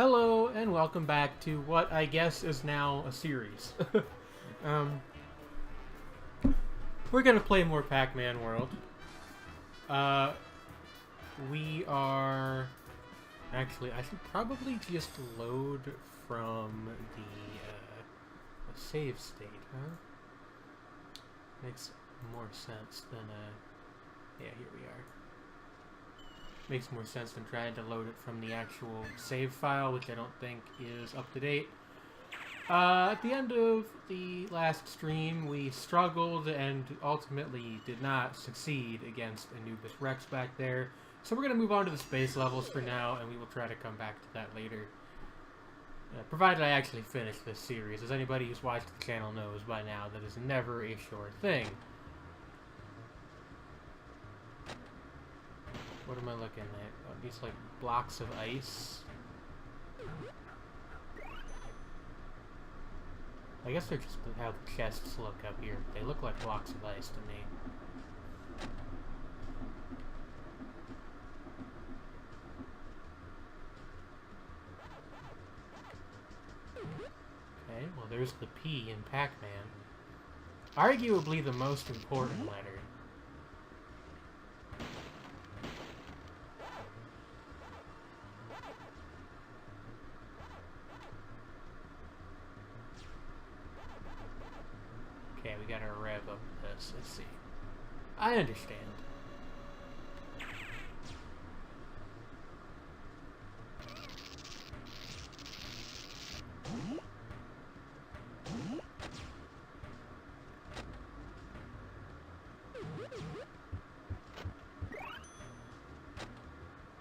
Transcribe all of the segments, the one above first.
Hello and welcome back to what I guess is now a series. um, we're gonna play more Pac-Man World. We are... Actually, I should probably just load from the save state, huh? Makes more sense than, yeah, here we are. Makes more sense than trying to load it from the actual save file, which I don't think is up to date. At the end of the last stream, we struggled and ultimately did not succeed against Anubis Rex back there. So we're going to move on to the space levels for now, and we will try to come back to that later. Provided I actually finish this series. As anybody who's watched the channel knows by now, that is never a sure thing. What am I looking at? Oh, these, like, blocks of ice. I guess they're just how the chests look up here. They look like blocks of ice to me. Okay, well there's the P in Pac-Man. Arguably the most important letter. Okay, we gotta rev up this. Let's see. I understand.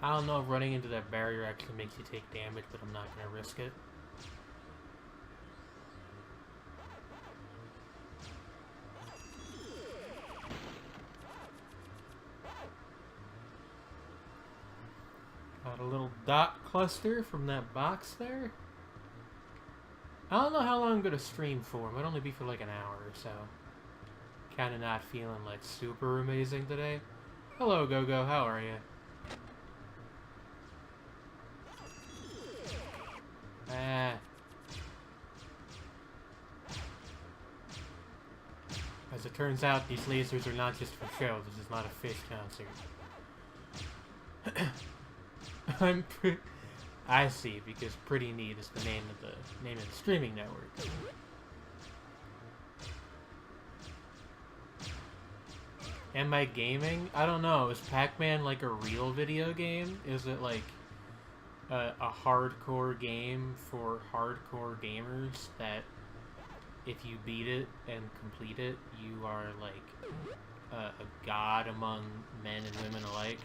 I don't know if running into that barrier actually makes you take damage, but I'm not gonna risk it. Got a little dot cluster from that box there. I don't know how long I'm gonna stream for. It might only be for like an hour or so. Kinda not feeling like super amazing today. Hello, Go-Go, how are you? As it turns out, these lasers are not just for show. This is not a fish concert. I see, because Pretty Neat is the name of the streaming network. Am I gaming? I don't know. Is Pac-Man like a real video game? Is it like a hardcore game for hardcore gamers that if you beat it and complete it, you are like a god among men and women alike?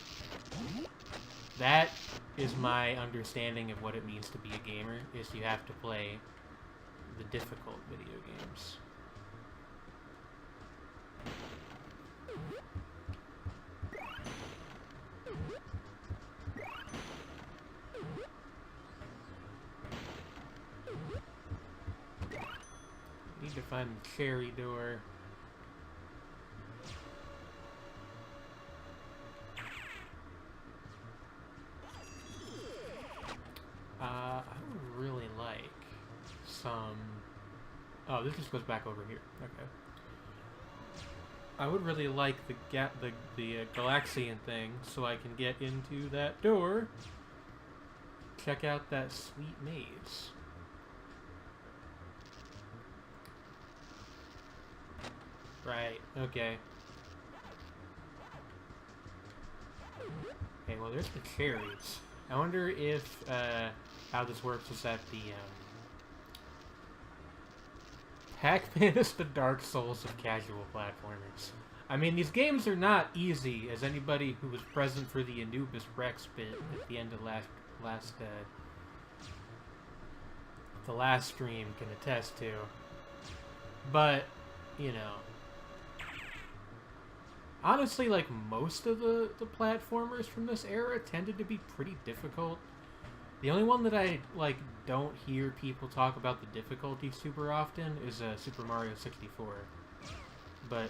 That is my understanding of what it means to be a gamer, is you have to play the difficult video games. Need to find the cherry door. I would really like some... Oh, this just goes back over here. Okay. I would really like the Galaxian thing so I can get into that door. Check out that sweet maze. Right, okay. Okay, well there's the cherries. I wonder if, how this works is that the, Pac-Man is the Dark Souls of casual platformers. I mean, these games are not easy, as anybody who was present for the Anubis Rex bit at the end of the last stream can attest to. But, you know, honestly, like, most of the platformers from this era tended to be pretty difficult. The only one that I, like, don't hear people talk about the difficulty super often is Super Mario 64. But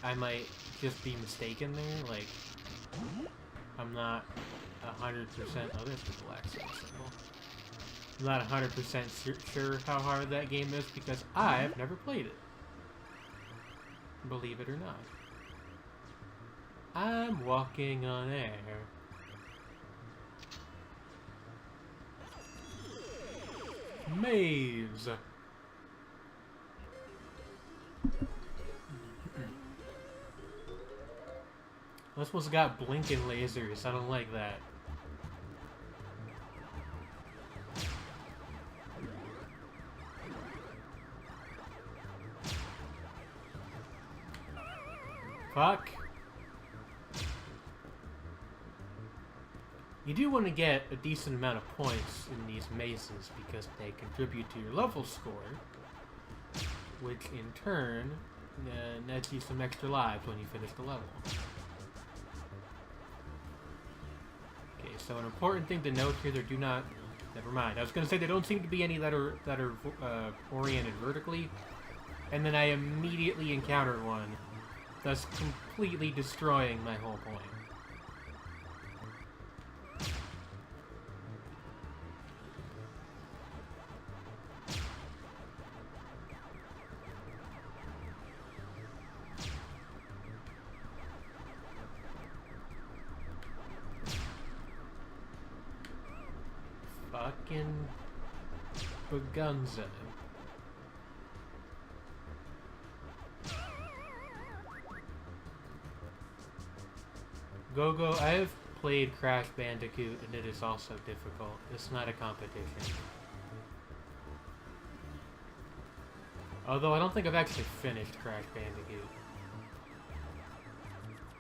I might just be mistaken there, like, I'm not 100%... Oh, there's the black symbol. I'm not 100% sure how hard that game is because I've never played it. Believe it or not. I'm walking on air. Maze. This one's got blinking lasers. I don't like that. Fuck. You do want to get a decent amount of points in these mazes because they contribute to your level score, which in turn nets you some extra lives when you finish the level. Okay, so an important thing to note here, there do not... Never mind. I was going to say there don't seem to be any that are oriented vertically, and then I immediately encountered one, thus completely destroying my whole point. Fucking Bagunza. Go-Go, I have played Crash Bandicoot and it is also difficult. It's not a competition. Although I don't think I've actually finished Crash Bandicoot.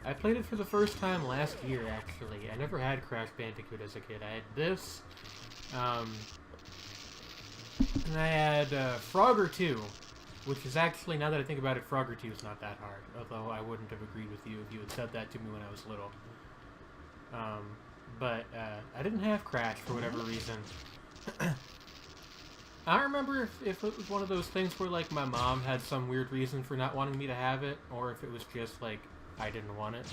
I played it for the first time last year, actually. I never had Crash Bandicoot as a kid. I had this, and I had Frogger 2, which is actually, now that I think about it, Frogger 2 is not that hard. Although I wouldn't have agreed with you if you had said that to me when I was little. But I didn't have Crash for whatever reason. I don't remember if it was one of those things where, like, my mom had some weird reason for not wanting me to have it, or if it was just, like, I didn't want it.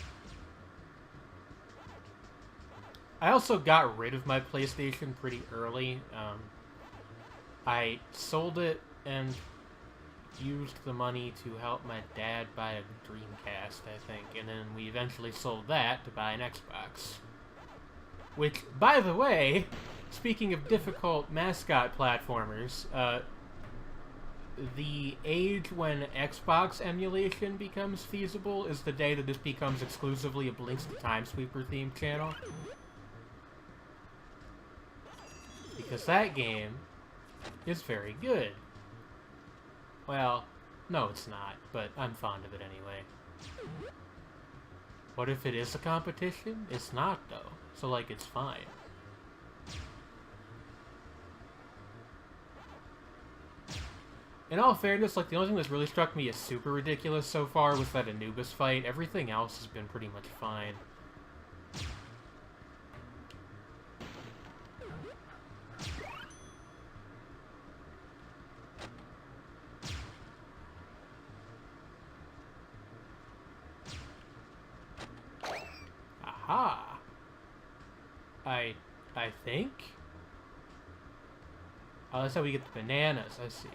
I also got rid of my PlayStation pretty early. I sold it and used the money to help my dad buy a Dreamcast, I think, and then we eventually sold that to buy an Xbox. Which, by the way, speaking of difficult mascot platformers, the age when Xbox emulation becomes feasible is the day that this becomes exclusively a Blinks the Time Sweeper themed channel. Because that game is very good. Well, no it's not, but I'm fond of it anyway. What if it is a competition? It's not, though. So, like, it's fine. In all fairness, like, the only thing that's really struck me as super ridiculous so far was that Anubis fight. Everything else has been pretty much fine. Aha! I think? Oh, that's how we get the bananas, I see.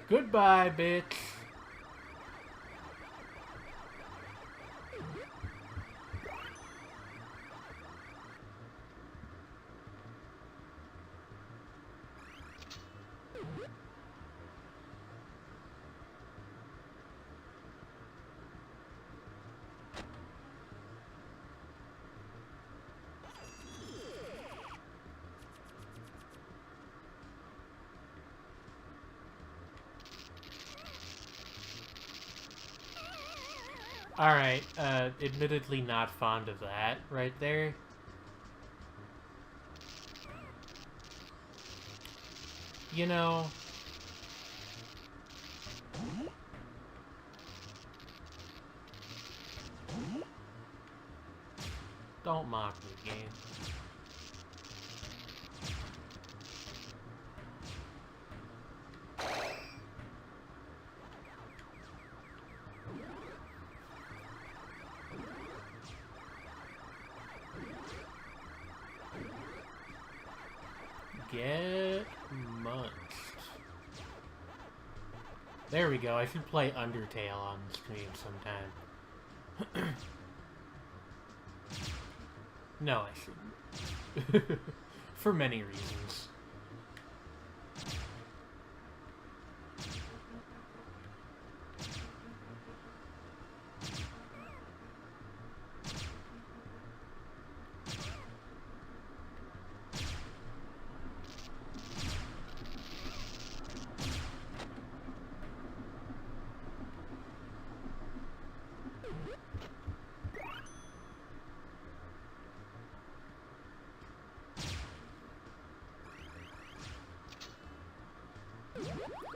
Goodbye, bitch. Alright, admittedly not fond of that right there. You know... Don't mock me, game. There we go. I should play Undertale on the stream sometime. No, I shouldn't. For many reasons.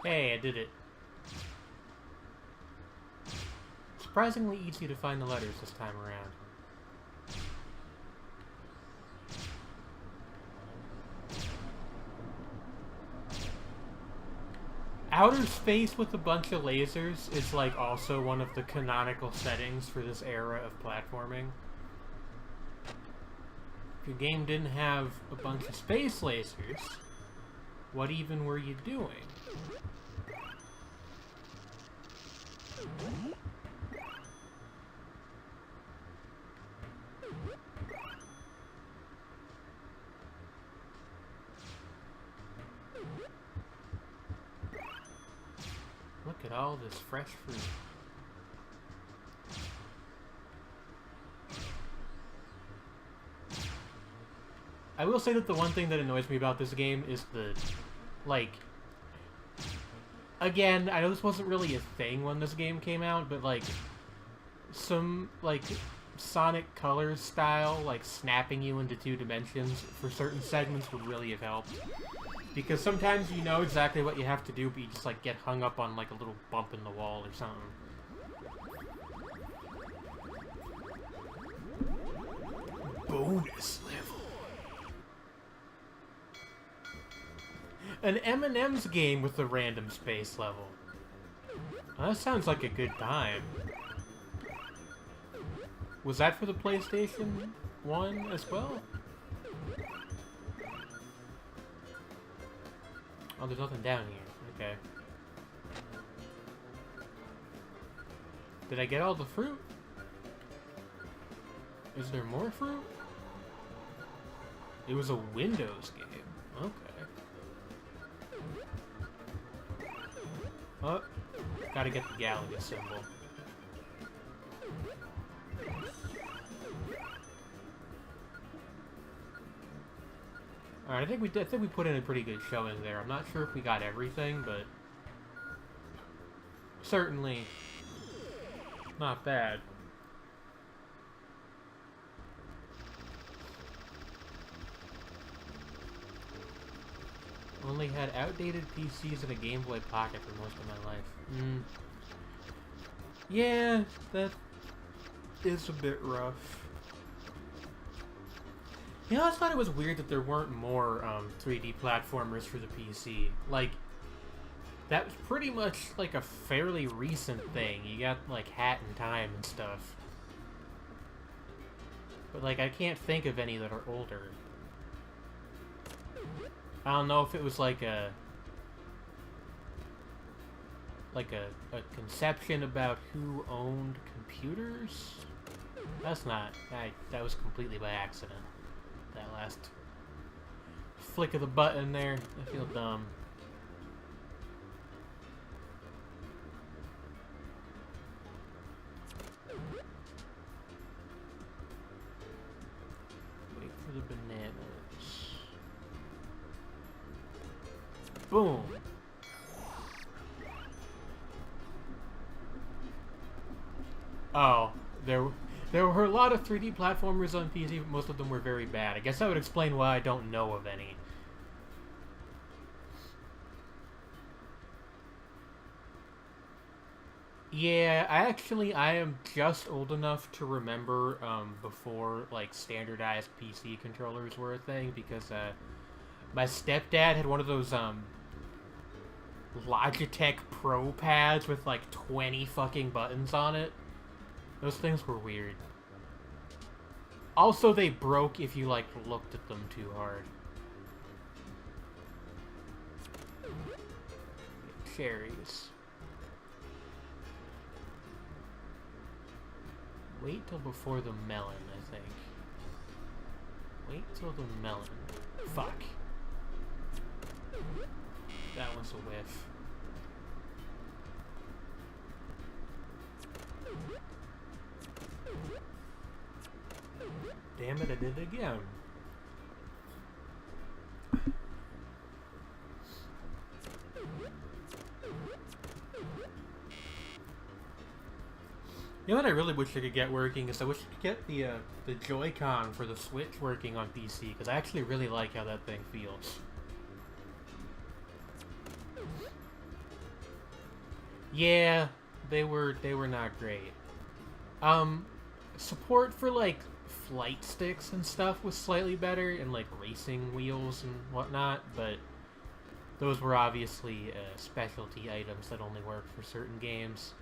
Hey, I did it. Surprisingly easy to find the letters this time around. Outer space with a bunch of lasers is like also one of the canonical settings for this era of platforming. If your game didn't have a bunch of space lasers, what even were you doing? Look at all this fresh fruit. I will say that the one thing that annoys me about this game is the, like, again, I know this wasn't really a thing when this game came out, but, like, some, like, Sonic Colors style, like, snapping you into 2 dimensions for certain segments would really have helped. Because sometimes you know exactly what you have to do, but you just, like, get hung up on, like, a little bump in the wall or something. Bonus level. An M&M's game with a random space level. Well, that sounds like a good time. Was that for the PlayStation 1 as well? Oh, there's nothing down here. Okay. Did I get all the fruit? Is there more fruit? It was a Windows game. Okay. Oh, gotta get the Galaga symbol. Alright, I think we put in a pretty good showing there. I'm not sure if we got everything, but certainly not bad. Only had outdated PCs and a Game Boy Pocket for most of my life. Yeah, that is a bit rough. You know, I thought it was weird that there weren't more 3D platformers for the PC. Like, that was pretty much like a fairly recent thing. You got like Hat in Time and stuff. But like, I can't think of any that are older. I don't know if it was like a conception about who owned computers. That's not. That was completely by accident. That last flick of the button there. I feel dumb. Wait for the bananas. Boom. Oh, there were a lot of 3D platformers on PC, but most of them were very bad. I guess that would explain why I don't know of any. Yeah, I am just old enough to remember before like standardized PC controllers were a thing, because my stepdad had one of those Logitech Pro pads with like 20 fucking buttons on it. Those things were weird. Also, they broke if you, like, looked at them too hard. Cherries. Wait till before the melon, I think. Wait till the melon. Fuck. That one's a whiff. Damn it, I did it again. You know what I really wish I could get working is I wish I could get the Joy-Con for the Switch working on PC, because I actually really like how that thing feels. Yeah, they were not great. Support for like flight sticks and stuff was slightly better, and like racing wheels and whatnot, but those were obviously specialty items that only work for certain games.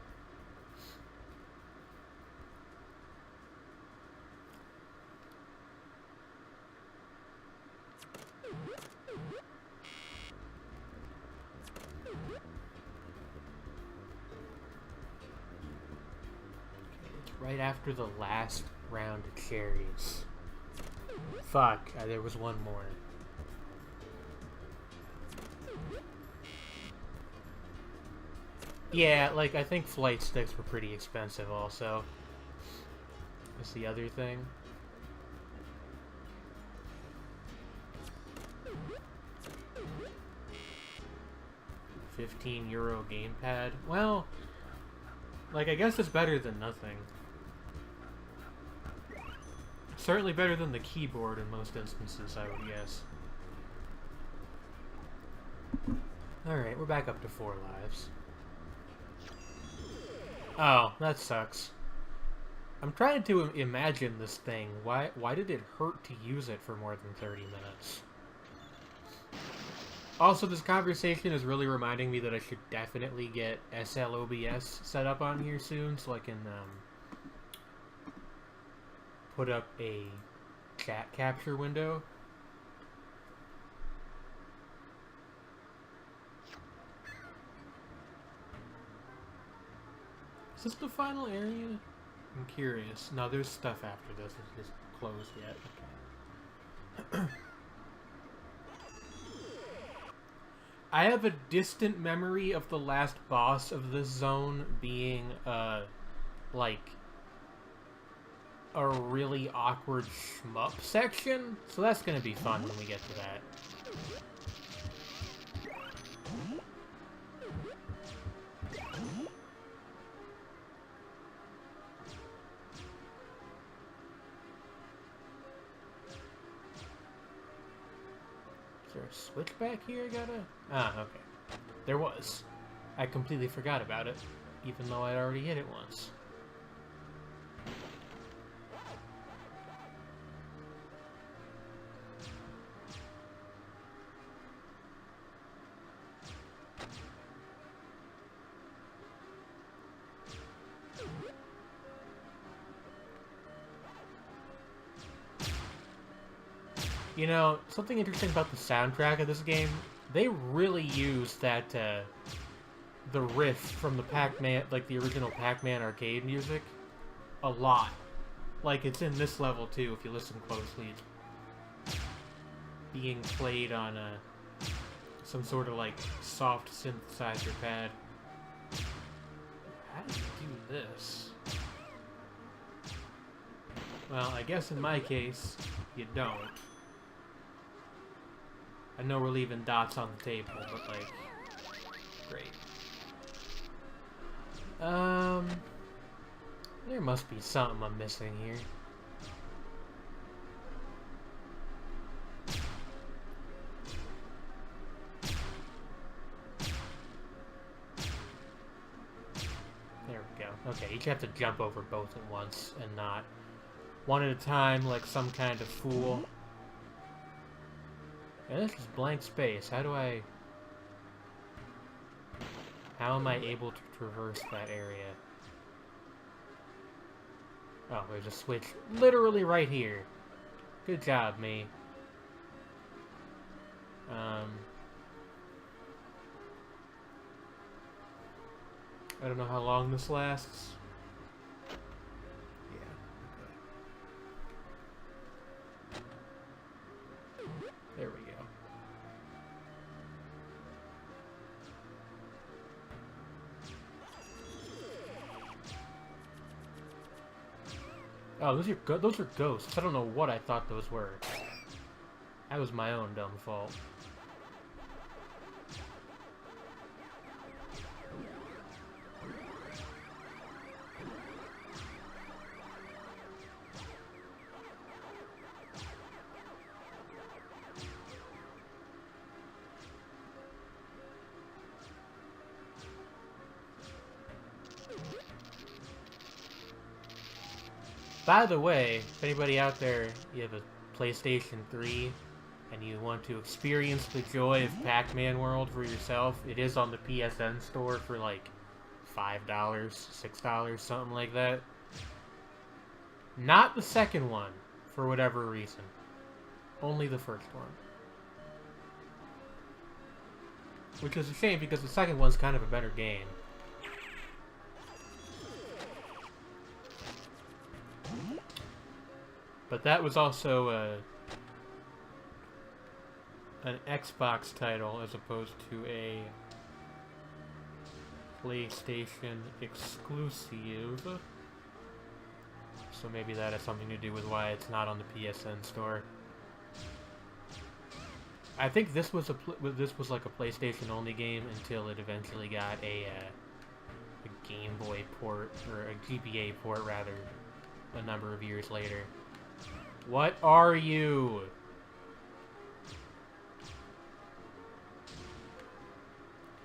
Right after the last round of cherries. Fuck, there was one more. Yeah, like, I think flight sticks were pretty expensive also. That's the other thing. €15 gamepad. Well, like, I guess it's better than nothing. Certainly better than the keyboard in most instances, I would guess. Alright, we're back up to 4 lives. Oh, that sucks. I'm trying to imagine this thing. Why did it hurt to use it for more than 30 minutes? Also, this conversation is really reminding me that I should definitely get SLOBS set up on here soon, so I can, put up a chat capture window. Is this the final area? I'm curious. No, there's stuff after this. It's just closed yet. Okay. I have a distant memory of the last boss of this zone being, like, a really awkward shmup section, so that's gonna be fun when we get to that. Is there a switch back here I gotta... Ah, okay. There was. I completely forgot about it, even though I'd already hit it once. You know, something interesting about the soundtrack of this game, they really use that, the riff from the Pac-Man, like the original Pac-Man arcade music, a lot. Like, it's in this level too, if you listen closely. It's being played on some sort of, like, soft synthesizer pad. How do you do this? Well, I guess in my case, you don't. I know we're leaving dots on the table, but, like, great. There must be something I'm missing here. There we go. Okay, you have to jump over both at once and not one at a time like some kind of fool. And this is blank space. How am I able to traverse that area? Oh, there's a switch literally right here. Good job, me. I don't know how long this lasts. Yeah. Oh, those are ghosts. I don't know what I thought those were. That was my own dumb fault. By the way, if anybody out there, you have a PlayStation 3 and you want to experience the joy of Pac-Man World for yourself, it is on the PSN store for like $5, $6, something like that. Not the second one, for whatever reason. Only the first one. Which is a shame because the second one's kind of a better game. But that was also an Xbox title as opposed to a PlayStation exclusive. So maybe that has something to do with why it's not on the PSN store. I think this was like a PlayStation only game until it eventually got a Game Boy port, or a GBA port rather, a number of years later. What are you?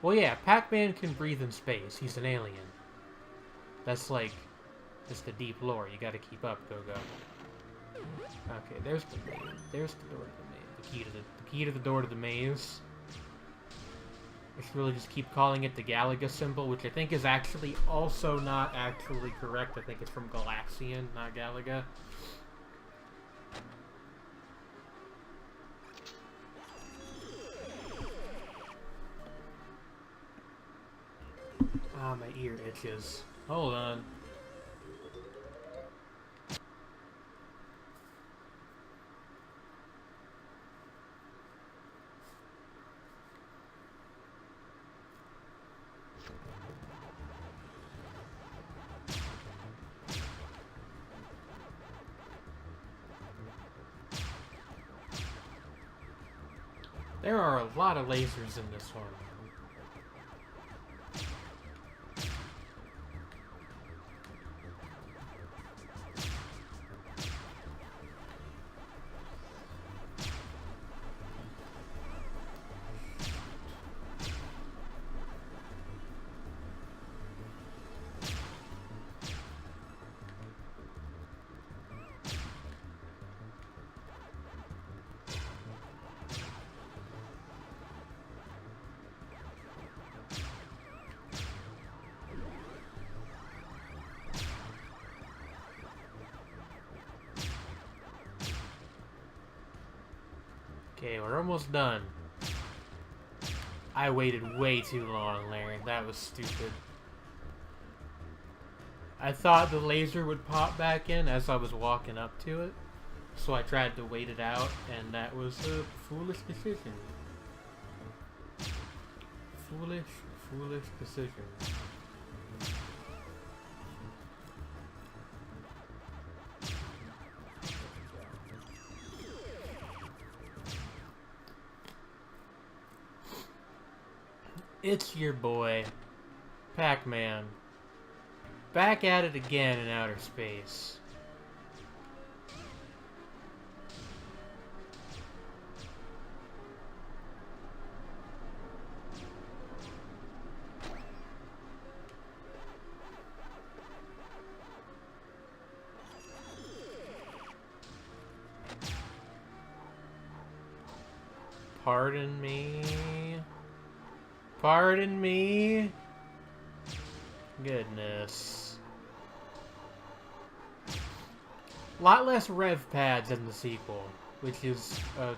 Well, yeah, Pac-Man can breathe in space. He's an alien. That's like, it's the deep lore. You gotta keep up, Go-Go. Okay, there's the maze. There's the door to the maze. The key to the door to the maze. I should really just keep calling it the Galaga symbol, which I think is actually also not actually correct. I think it's from Galaxian, not Galaga. Ah, my ear itches. Hold on. There are a lot of lasers in this one. Okay, we're almost done. I waited way too long, Larry. That was stupid. I thought the laser would pop back in as I was walking up to it, so I tried to wait it out, and that was a foolish decision. Foolish decision. It's your boy, Pac-Man. Back at it again in outer space. Pardon me. Pardon me. Goodness. A lot less rev pads in the sequel, which is a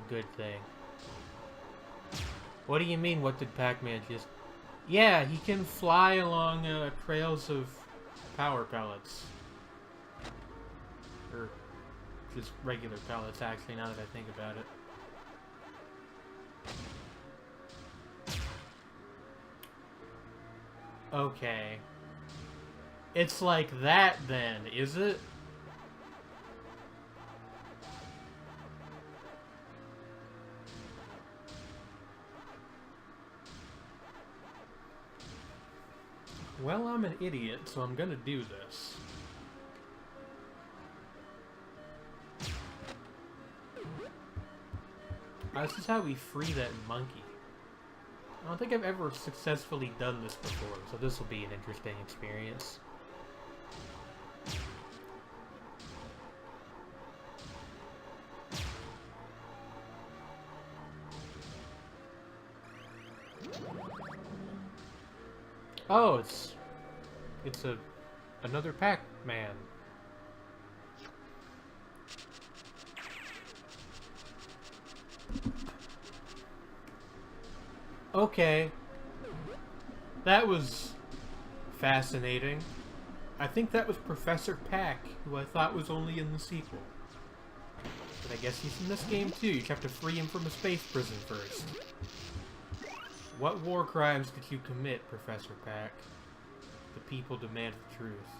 good thing. What do you mean, what did Pac-Man just... Yeah, he can fly along trails of power pellets. Or just regular pellets, actually, now that I think about it. Okay. It's like that then, is it? Well, I'm an idiot, so I'm gonna do this. This is how we free that monkey. I don't think I've ever successfully done this before, so this will be an interesting experience. Oh, it's another Pac-Man. Okay. That was fascinating. I think that was Professor Pac, who I thought was only in the sequel. But I guess he's in this game too. You have to free him from a space prison first. What war crimes did you commit, Professor Pac? The people demand the truth.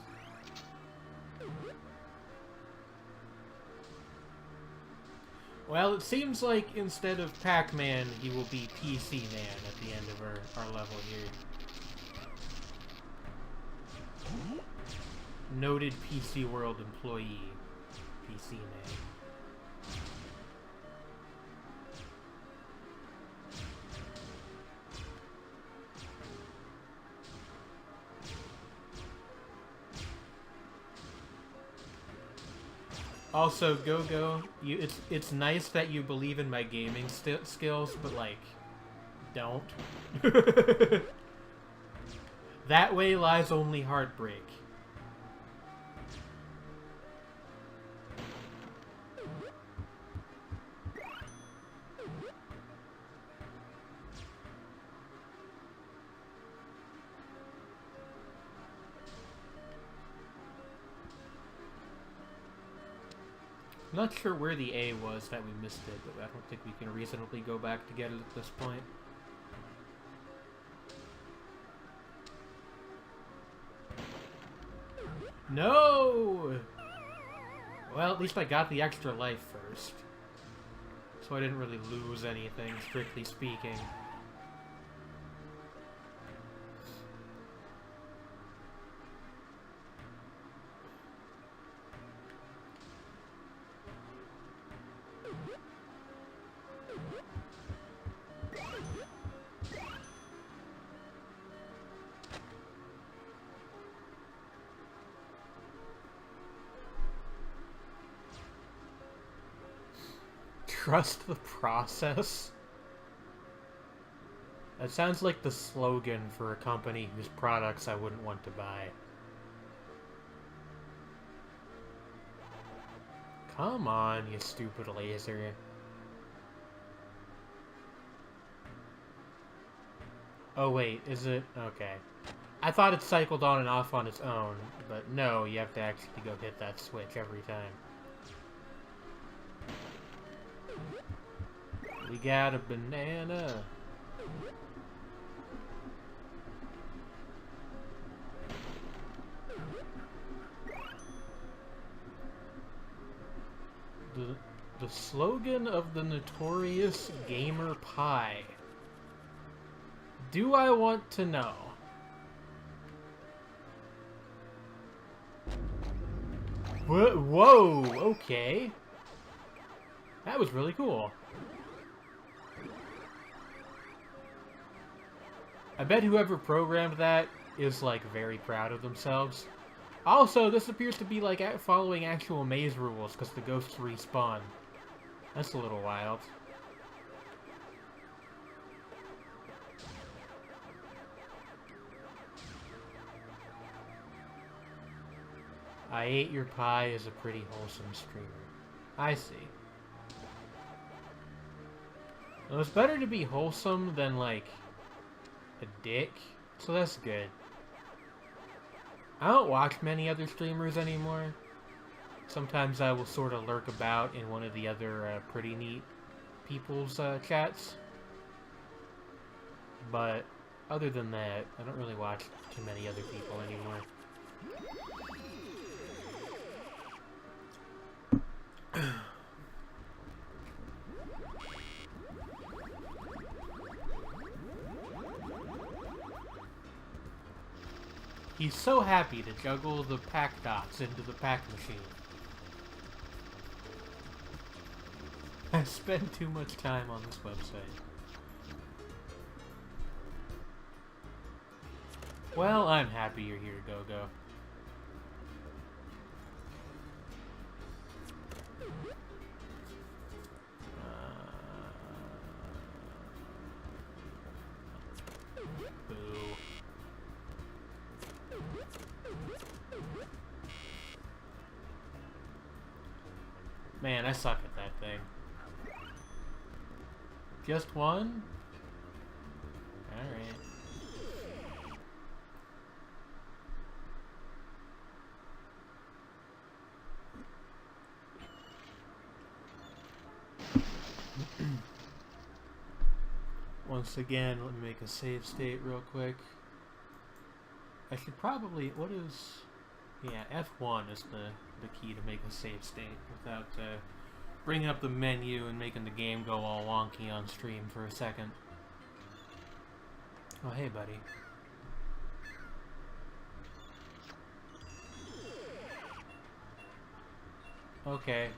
Well, it seems like instead of Pac-Man, he will be PC Man at the end of our level here. Noted PC World employee, PC Man. Also, Go-Go, it's nice that you believe in my gaming skills, but, like, don't. That way lies only heartbreak. I'm not sure where the A was that we missed it, but I don't think we can reasonably go back to get it at this point. No! Well, at least I got the extra life first. So I didn't really lose anything, strictly speaking. Trust the process? That sounds like the slogan for a company whose products I wouldn't want to buy. Come on, you stupid laser. Oh wait, is it? Okay. I thought it cycled on and off on its own, but no, you have to actually go hit that switch every time. We got a banana. The slogan of the notorious Gamer Pie. Do I want to know? Whoa, okay. That was really cool. I bet whoever programmed that is, like, very proud of themselves. Also, this appears to be, like, following actual maze rules, because the ghosts respawn. That's a little wild. I ate your pie is a pretty wholesome streamer. I see. Well, it's better to be wholesome than, like, a dick, so that's good. I don't watch many other streamers anymore. Sometimes I will sort of lurk about in one of the other pretty neat people's chats. But other than that, I don't really watch too many other people anymore. He's so happy to juggle the pack dots into the pack machine. I spend too much time on this website. Well, I'm happy you're here, Go-Go. Boo. Man, I suck at that thing. Just one? Alright. Once again, let me make a save state real quick. I should probably... What is... Yeah, F1 is the key to make a save state without bringing up the menu and making the game go all wonky on stream for a second. Oh, hey, buddy. Okay.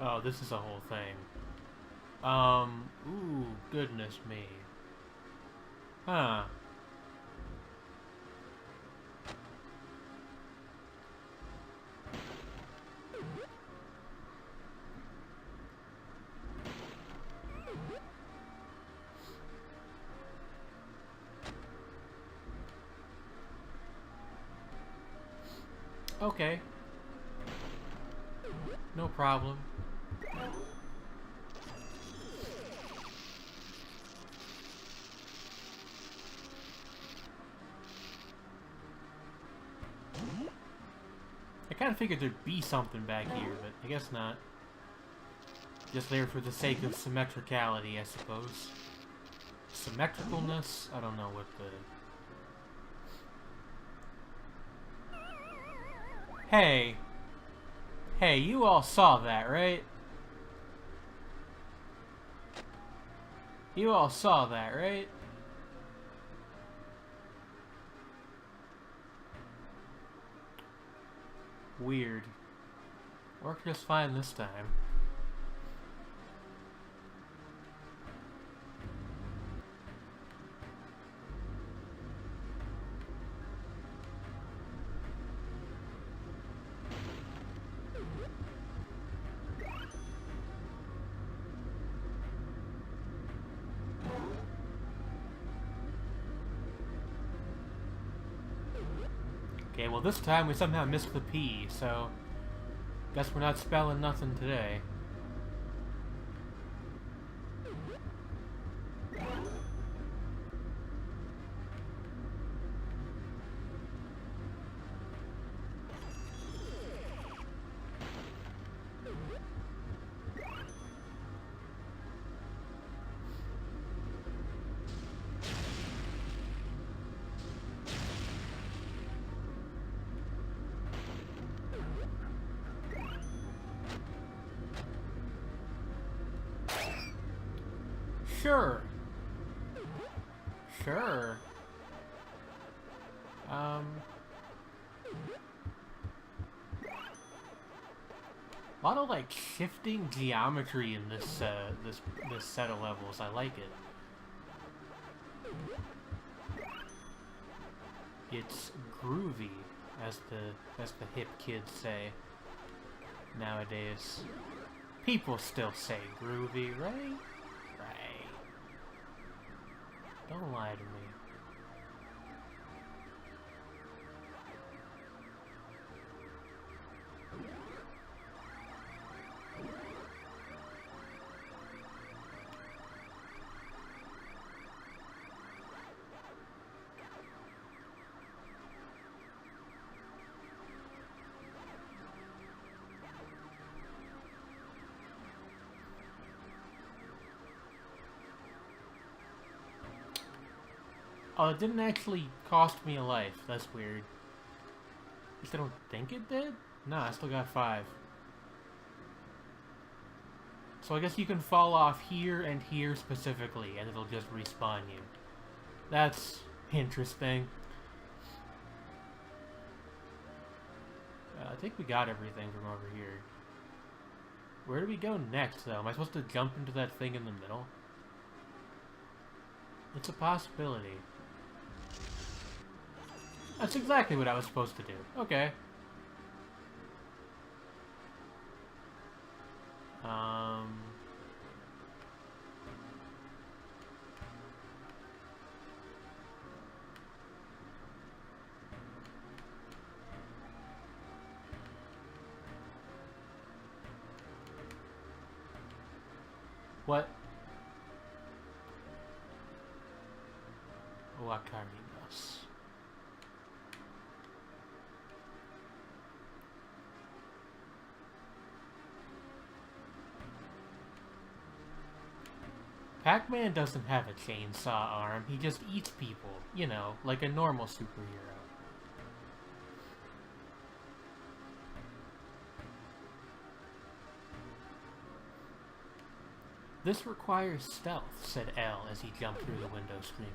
Oh, this is a whole thing. Ooh, goodness me. Huh. Okay. No problem. I kind of figured there'd be something back here, but I guess not. Just there for the sake of symmetricality, I suppose. Symmetricalness? I don't know what the... Hey! Hey, you all saw that, right? You all saw that, right? Weird. Worked just fine this time. Okay, well this time we somehow missed the P, so... Guess we're not spelling nothing today. Sure. Sure. A lot of like shifting geometry in this this set of levels. I like it. It's groovy, as the hip kids say nowadays. People still say groovy, right? Right. Don't lie to me. Oh, it didn't actually cost me a life. That's weird. At least I don't think it did? Nah, I still got 5. So I guess you can fall off here and here specifically, and it'll just respawn you. That's interesting. I think we got everything from over here. Where do we go next, though? Am I supposed to jump into that thing in the middle? It's a possibility. That's exactly what I was supposed to do. Okay. What? Wakarimas. Pac-Man doesn't have a chainsaw arm, he just eats people, you know, like a normal superhero. This requires stealth, said L as he jumped through the window screaming.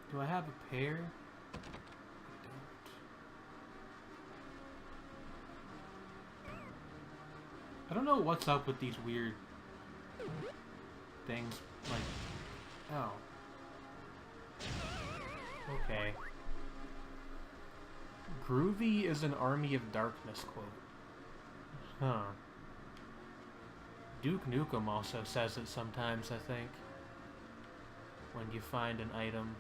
Do I have a pair? I don't know what's up with these weird things, like, oh. Okay. Groovy is an army of darkness quote. Huh. Duke Nukem also says it sometimes, I think. When you find an item.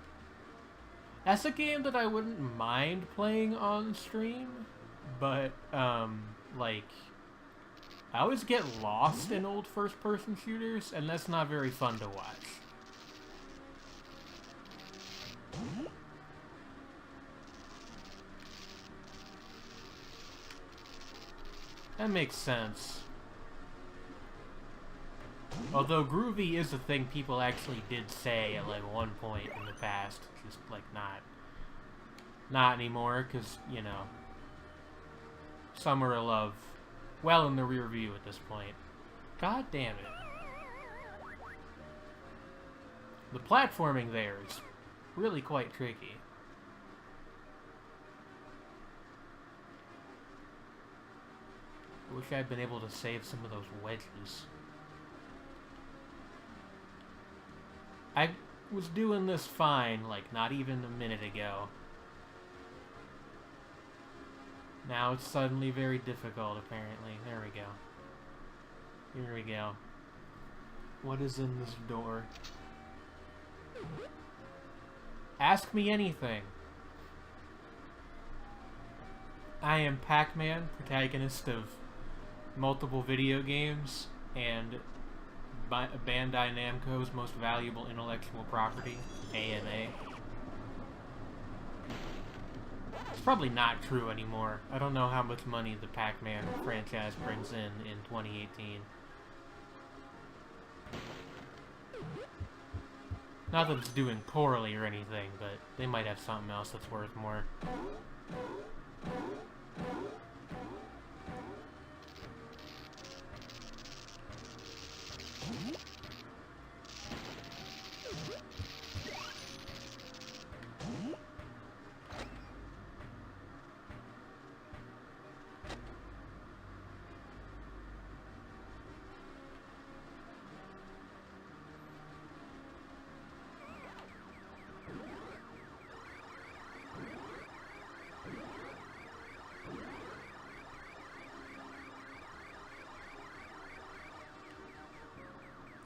That's a game that I wouldn't mind playing on stream, but, like, I always get lost in old first-person shooters, and that's not very fun to watch. That makes sense. Although groovy is a thing people actually did say at like one point in the past, just like not anymore, because, you know, Summer of Love well in the rear view at this point. God damn it. The platforming there is really quite tricky. I wish I'd been able to save some of those wedges. I was doing this fine, like, not even a minute ago. Now it's suddenly very difficult, apparently. There we go. Here we go. What is in this door? Ask me anything. I am Pac-Man, protagonist of multiple video games, and Bandai Namco's most valuable intellectual property, AMA. It's probably not true anymore. I don't know how much money the Pac-Man franchise brings in 2018. Not that it's doing poorly or anything, but they might have something else that's worth more.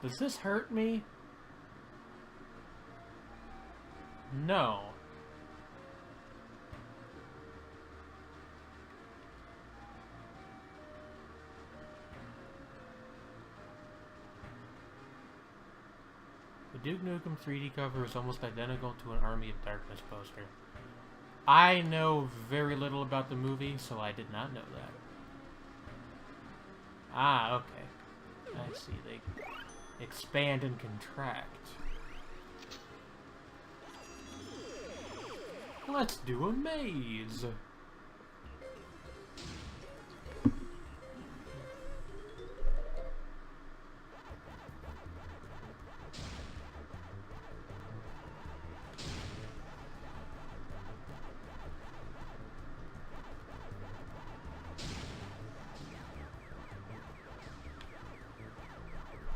Does this hurt me? No. The Duke Nukem 3D cover is almost identical to an Army of Darkness poster. I know very little about the movie, so I did not know that. Ah, okay. I see. They expand and contract. Let's do a maze.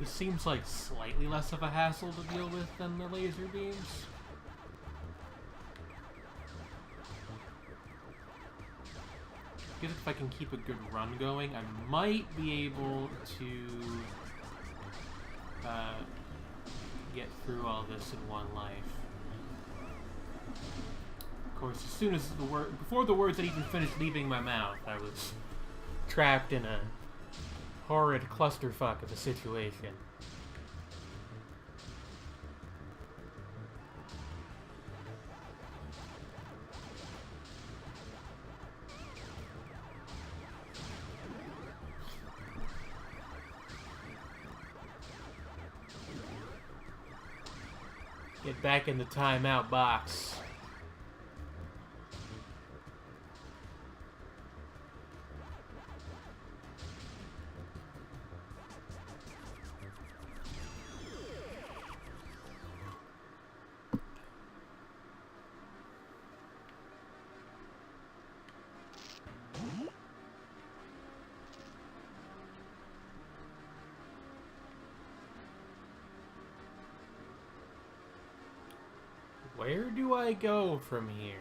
This seems like slightly less of a hassle to deal with than the laser beams. I guess if I can keep a good run going, I might be able to get through all this in one life. Of course, as soon as before the words had even finished leaving my mouth, I was trapped in a horrid clusterfuck of a situation. Get back in the timeout box. Where do I go from here?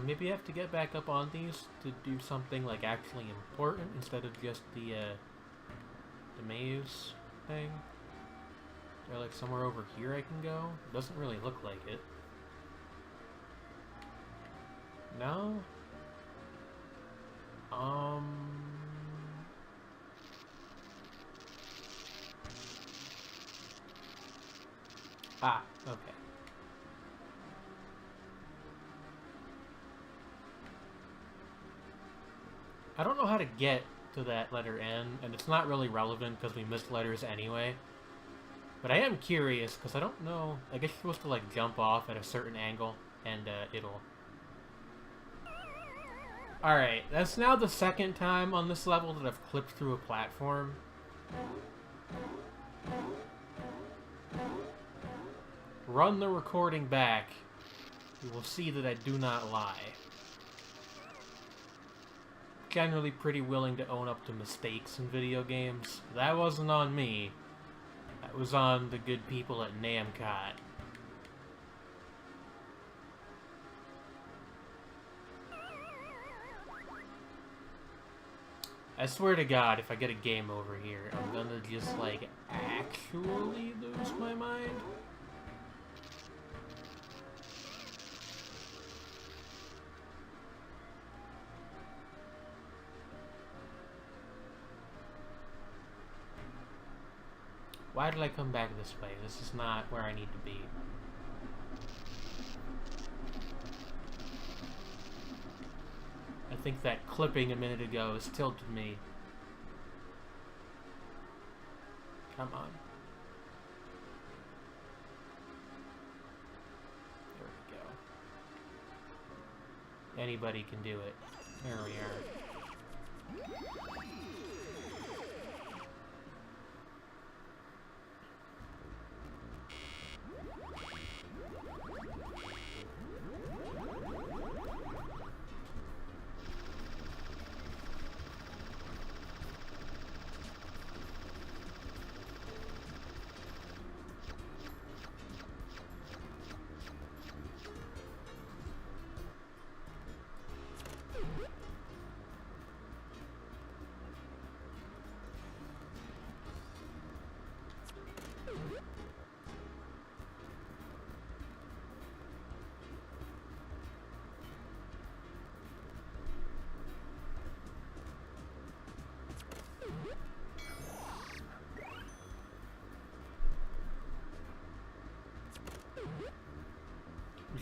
Maybe I have to get back up on these to do something like actually important instead of just the maze thing. Is there like somewhere over here I can go? It doesn't really look like it. No? Ah, okay. I don't know how to get to that letter N, and it's not really relevant because we missed letters anyway. But I am curious, because I don't know... I guess you're supposed to, like, jump off at a certain angle, and, it'll... Alright, that's now the second time on this level that I've clipped through a platform. Run the recording back. You will see that I do not lie. Generally pretty willing to own up to mistakes in video games. That wasn't on me. That was on the good people at Namcot. I swear to God, if I get a game over here, I'm gonna just, like, actually lose my mind. Why did I come back this way? This is not where I need to be. I think that clipping a minute ago has tilted me. Come on. There we go. Anybody can do it. There we are.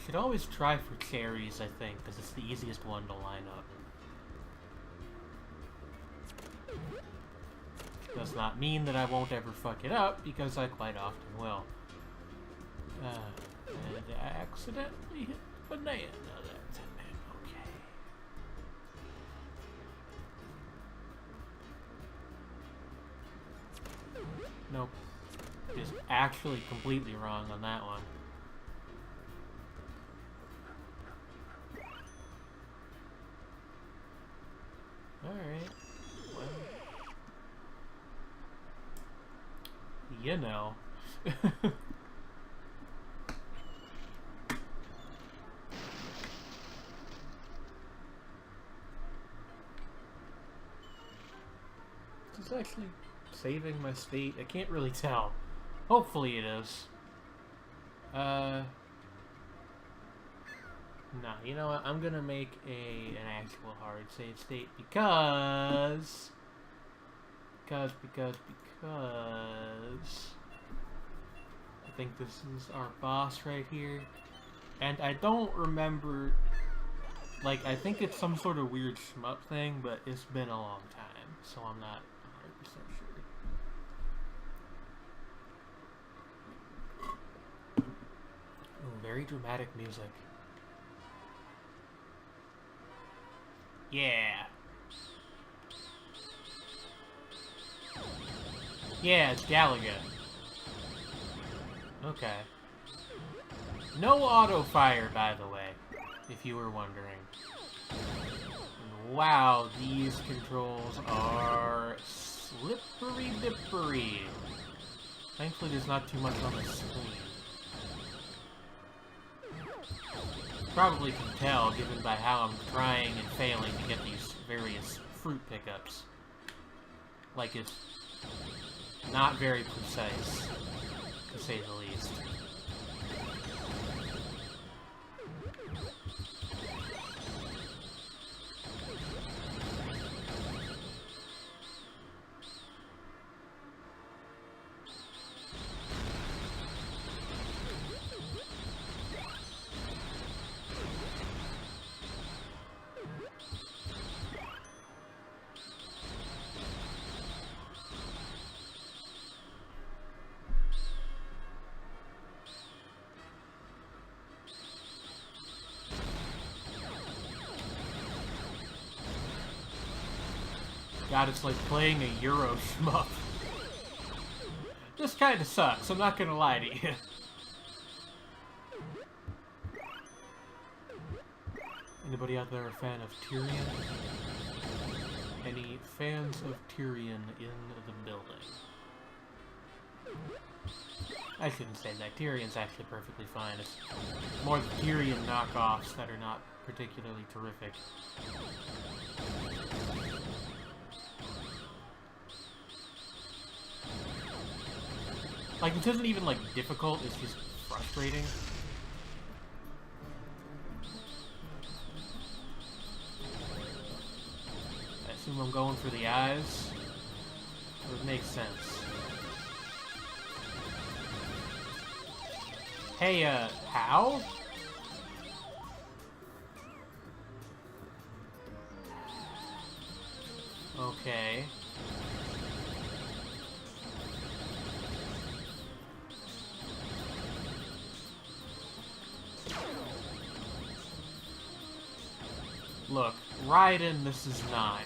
should always try for cherries, I think, because it's the easiest one to line up. Does not mean that I won't ever fuck it up, because I quite often will. And I accidentally hit the banana. That's it, man. Okay. Nope. Just actually completely wrong on that one. Alright. Well. You know. This is actually saving my state. I can't really tell. Hopefully it is. Nah, you know what? I'm gonna make an actual hard save state because I think this is our boss right here. And I don't remember, like, I think it's some sort of weird shmup thing, but it's been a long time, so I'm not 100% sure. Ooh, very dramatic music. Yeah. Yeah, it's Galaga. Okay. No auto fire, by the way, if you were wondering. And wow, these controls are slippery dippery. Thankfully, there's not too much on the screen. Probably can tell, given by how I'm trying and failing to get these various fruit pickups. Like, it's not very precise, to say the least. God, it's like playing a Euro shmup. This kinda sucks, I'm not gonna lie to you. Anybody out there a fan of Tyrion? Any fans of Tyrion in the building? I shouldn't say that. Tyrion's actually perfectly fine. It's more the Tyrion knockoffs that are not particularly terrific. Like, this isn't even, like, difficult, it's just frustrating. I assume I'm going for the eyes. It would make sense. Hey, how? Okay. Look, Raiden, this is not.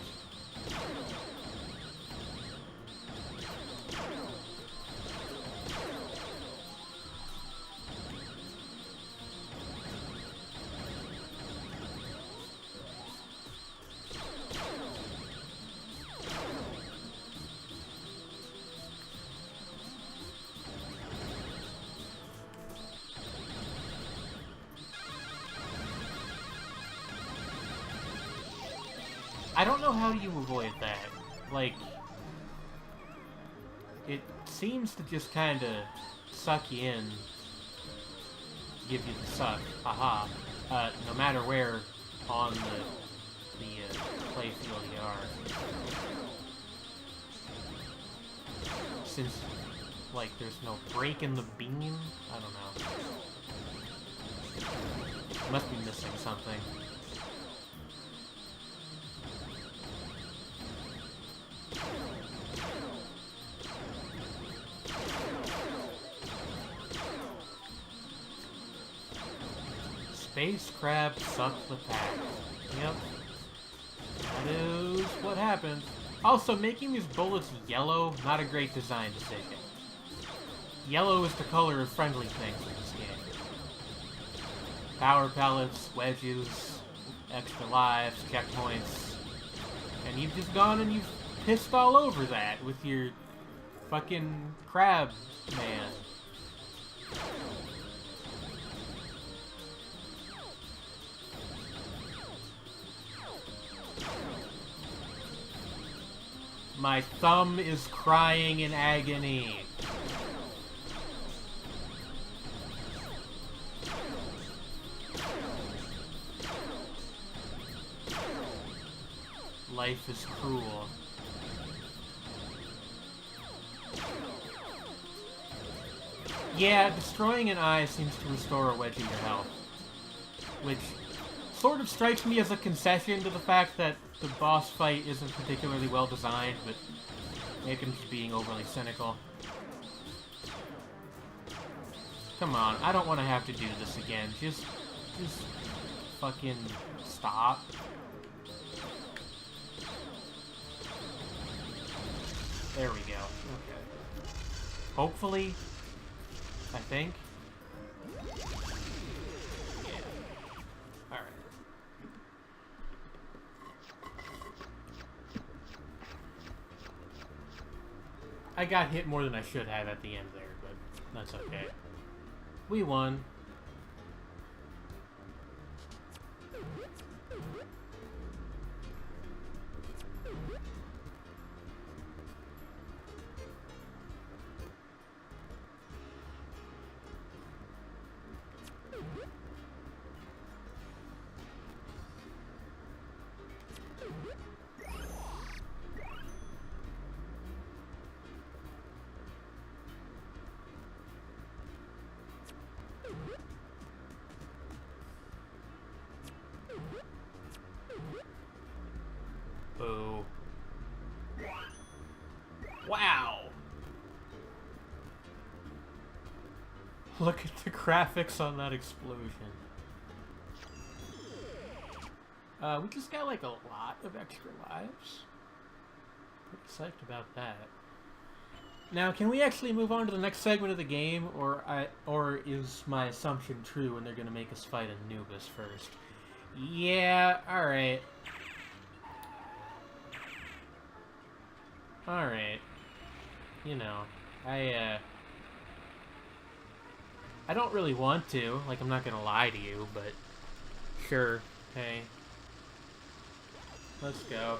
I don't know how you avoid that. Like, it seems to just kind of suck you in, give you the suck, haha, no matter where on the playfield you are. Since, like, there's no break in the beam, I don't know. Must be missing something. Space crab sucked the pack. Yep. That is what happened. Also, making these bullets yellow, not a great design decision. Yellow is the color of friendly things in this game. Power pellets, wedges, extra lives, checkpoints. And you've just gone and you've pissed all over that with your fucking crab man. My thumb is crying in agony. Life is cruel. Yeah, destroying an eye seems to restore a wedge in your health. Which sort of strikes me as a concession to the fact that the boss fight isn't particularly well designed, but maybe I'm just being overly cynical. Come on, I don't want to have to do this again. Just fucking stop. There we go. Okay. Hopefully, I think. Yeah. Alright. I got hit more than I should have at the end there, but that's okay. We won. Boo. Wow! Look at the graphics on that explosion. We just got like a lot of extra lives. Pretty psyched about that. Now, can we actually move on to the next segment of the game, or is my assumption true and they're gonna make us fight Anubis first? Yeah, alright. Alright. You know, I don't really want to, like, I'm not gonna lie to you, but sure, hey. Let's go.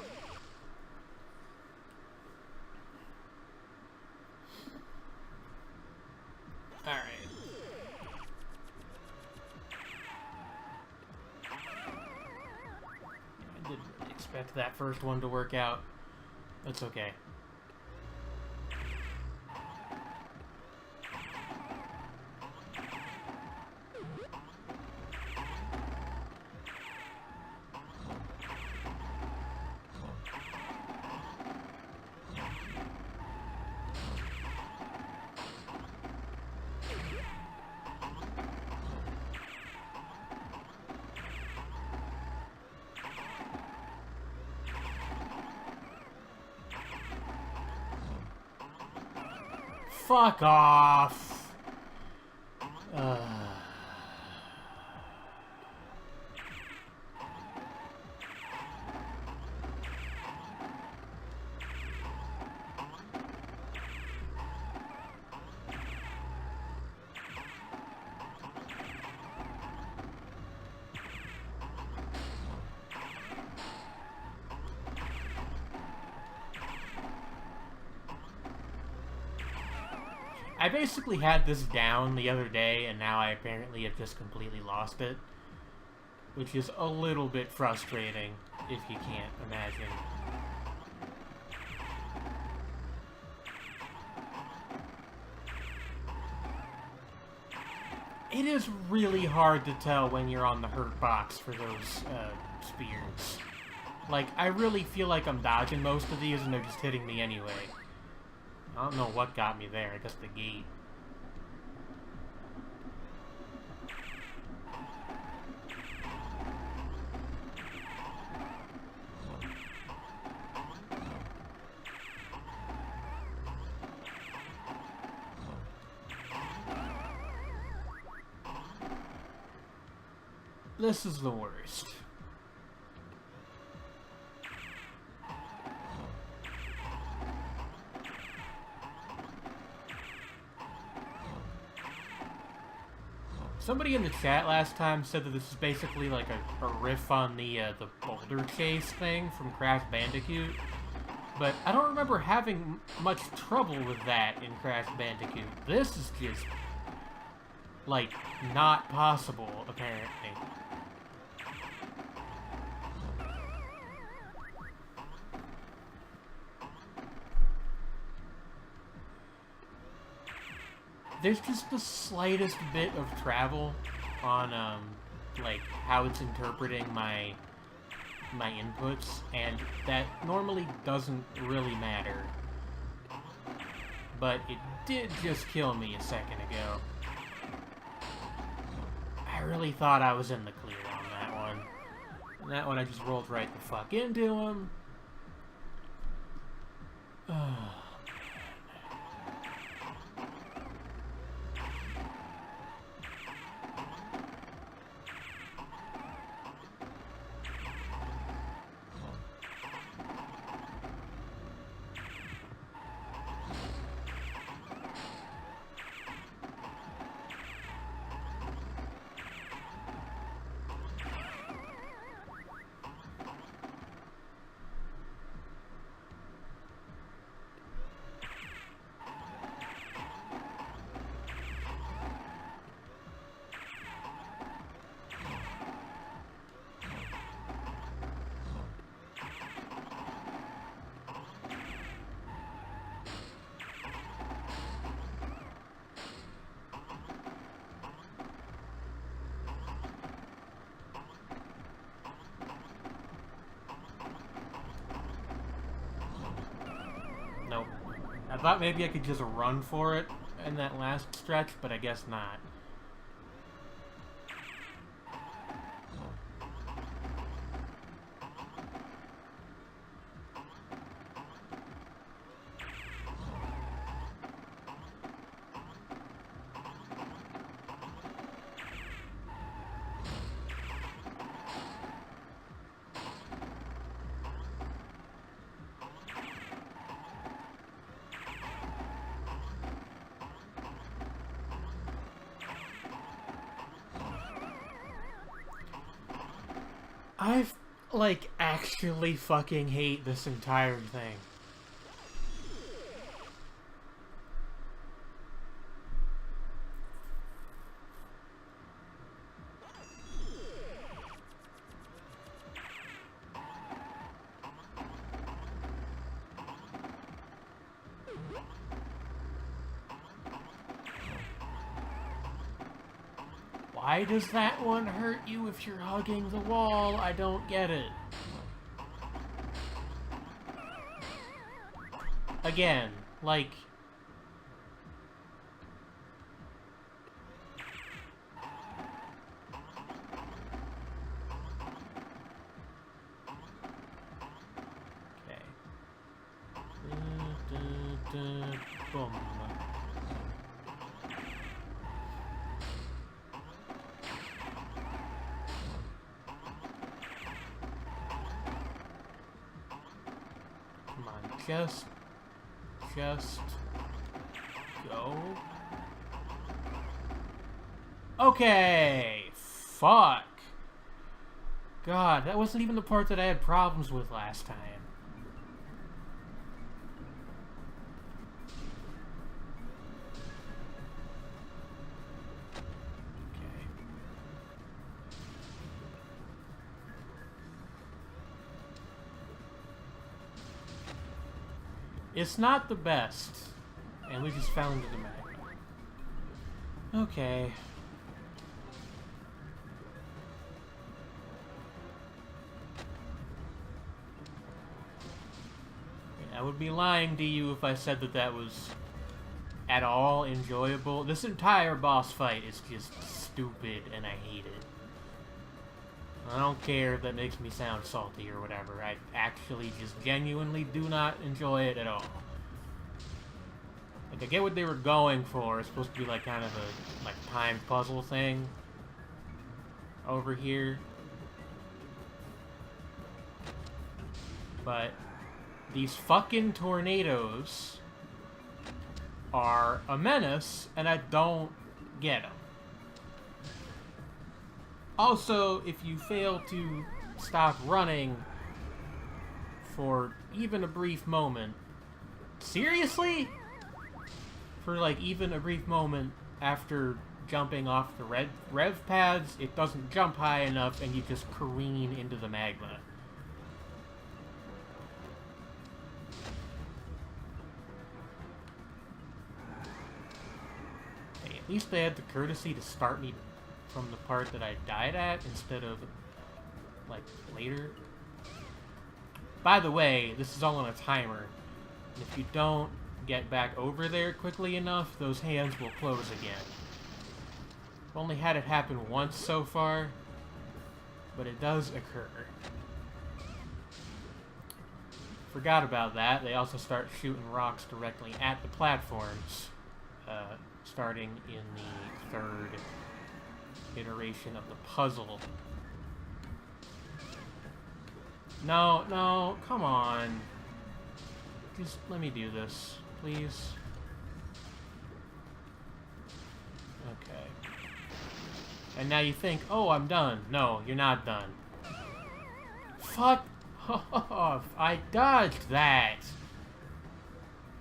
Alright. I didn't really expect that first one to work out. That's okay. Fuck off! I basically had this down the other day, and now I apparently have just completely lost it. Which is a little bit frustrating, if you can't imagine. It is really hard to tell when you're on the hurt box for those spears. Like, I really feel like I'm dodging most of these and they're just hitting me anyway. I don't know what got me there, I guess the gate. This is the worst. Somebody in the chat last time said that this is basically like a riff on the boulder chase thing from Crash Bandicoot, but I don't remember having much trouble with that in Crash Bandicoot. This is just, like, not possible, apparently. There's just the slightest bit of travel on, like, how it's interpreting my inputs, and that normally doesn't really matter. But it did just kill me a second ago. I really thought I was in the clear on that one. And that one I just rolled right the fuck into him. Nope. I thought maybe I could just run for it in that last stretch, but I guess not. I, like, actually fucking hate this entire thing. Why does that one hurt you if you're hugging the wall? I don't get it. Again, like... Okay. Boom. Just go. Okay. Fuck. God, that wasn't even the part that I had problems with last time. It's not the best. And we just found the magma. Okay. I would be lying to you if I said that that was at all enjoyable. This entire boss fight is just stupid, and I hate it. I don't care if that makes me sound salty or whatever. I actually just genuinely do not enjoy it at all. Like, I get what they were going for. It's supposed to be like kind of a like timed puzzle thing over here. But these fucking tornadoes are a menace, and I don't get them. Also, if you fail to stop running for even a brief moment... Seriously? For, like, even a brief moment after jumping off the rev pads, it doesn't jump high enough, and you just careen into the magma. Hey, at least they had the courtesy to start me from the part that I died at instead of, like, later. By the way, this is all on a timer. And if you don't get back over there quickly enough, those hands will close again. I've only had it happen once so far, but it does occur. Forgot about that. They also start shooting rocks directly at the platforms, starting in the third iteration of the puzzle. No, no, come on. Just let me do this, please. Okay. And now you think, oh, I'm done. No, you're not done. Fuck off. I dodged that.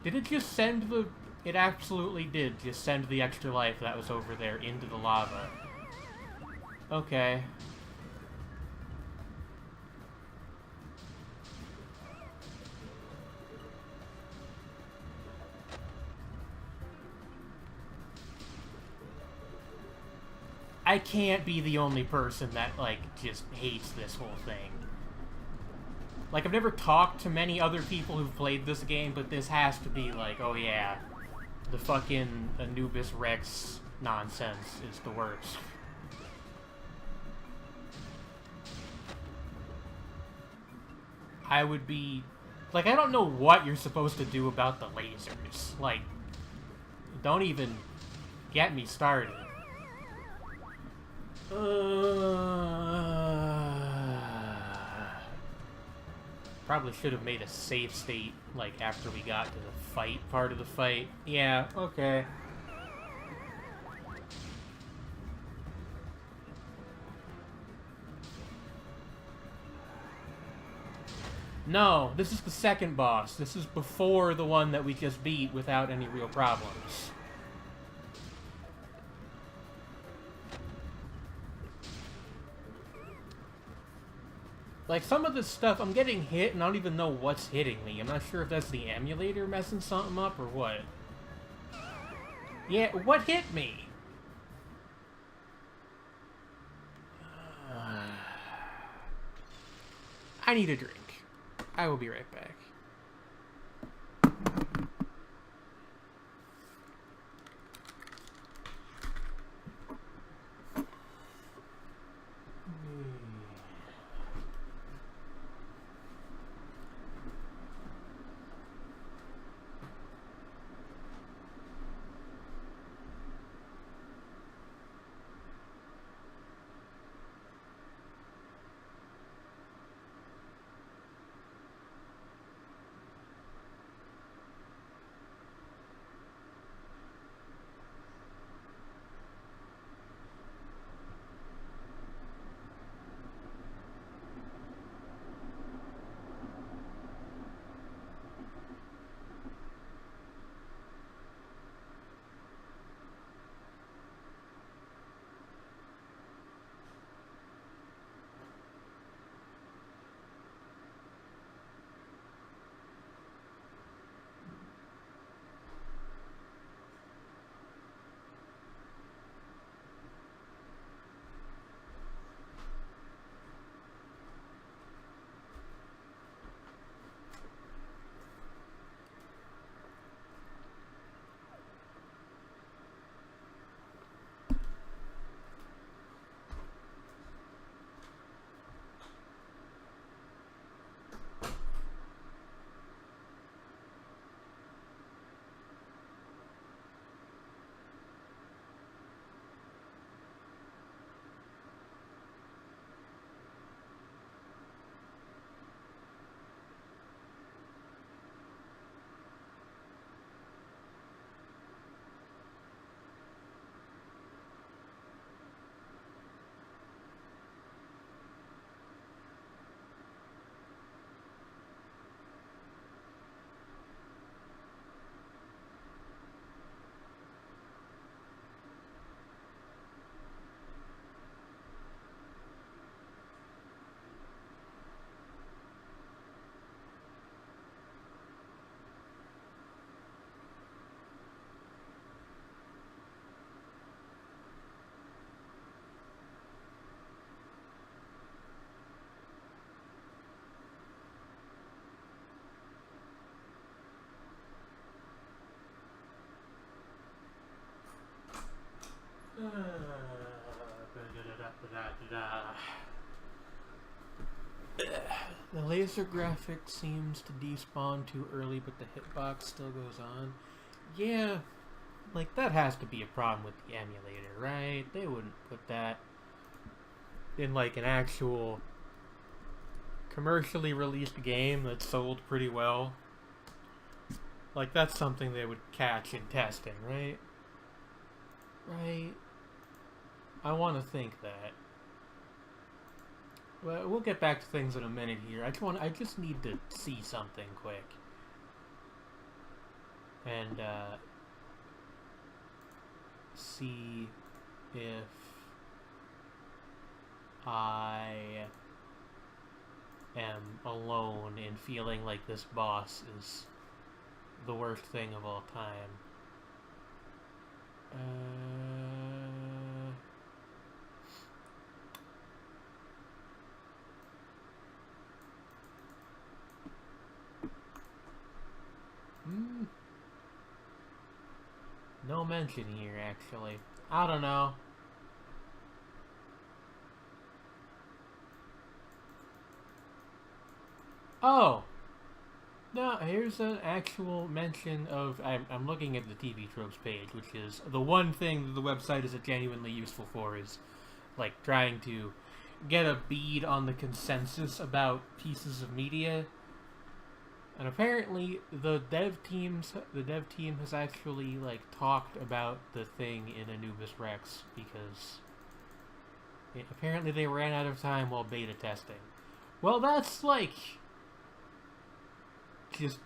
Did it just send the... It absolutely did just send the extra life that was over there into the lava. Okay. I can't be the only person that, like, just hates this whole thing. Like, I've never talked to many other people who've played this game, but this has to be like, oh yeah, the fucking Anubis Rex nonsense is the worst. I would be... Like, I don't know what you're supposed to do about the lasers. Like, don't even get me started. Probably should have made a save state, like, after we got to the fight part of the fight. Yeah, okay. No, this is the second boss. This is before the one that we just beat without any real problems. Like, some of this stuff, I'm getting hit and I don't even know what's hitting me. I'm not sure if that's the emulator messing something up or what. Yeah, what hit me? I need a drink. I will be right back. The laser graphic seems to despawn too early, but the hitbox still goes on. Yeah, like, that has to be a problem with the emulator, right? They wouldn't put that in, like, an actual commercially released game that sold pretty well. Like, that's something they would catch in testing, right? Right? I want to think that. Well, we'll get back to things in a minute here. I just need to see something quick. And, see if I am alone in feeling like this boss is the worst thing of all time. No mention here, actually. I don't know. Oh! No, here's an actual mention of... I'm looking at the TV Tropes page, which is the one thing that the website is genuinely useful for, is, like, trying to get a bead on the consensus about pieces of media. And apparently, the dev team has actually, like, talked about the thing in Anubis Rex, because apparently they ran out of time while beta testing. Well, that's, like, just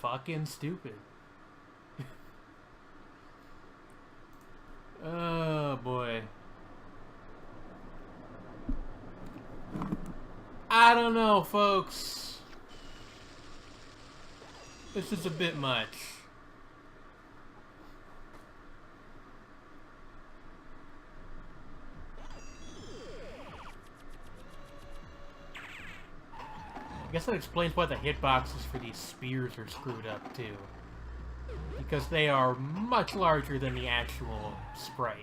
fucking stupid. Oh, boy. I don't know, folks. This is a bit much. I guess that explains why the hitboxes for these spears are screwed up, too. Because they are much larger than the actual sprite.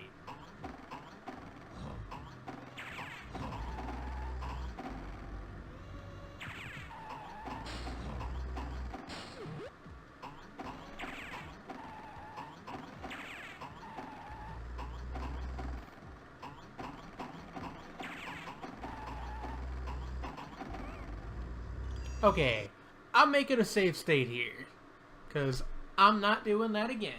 Okay, I'm making a save state here, because I'm not doing that again.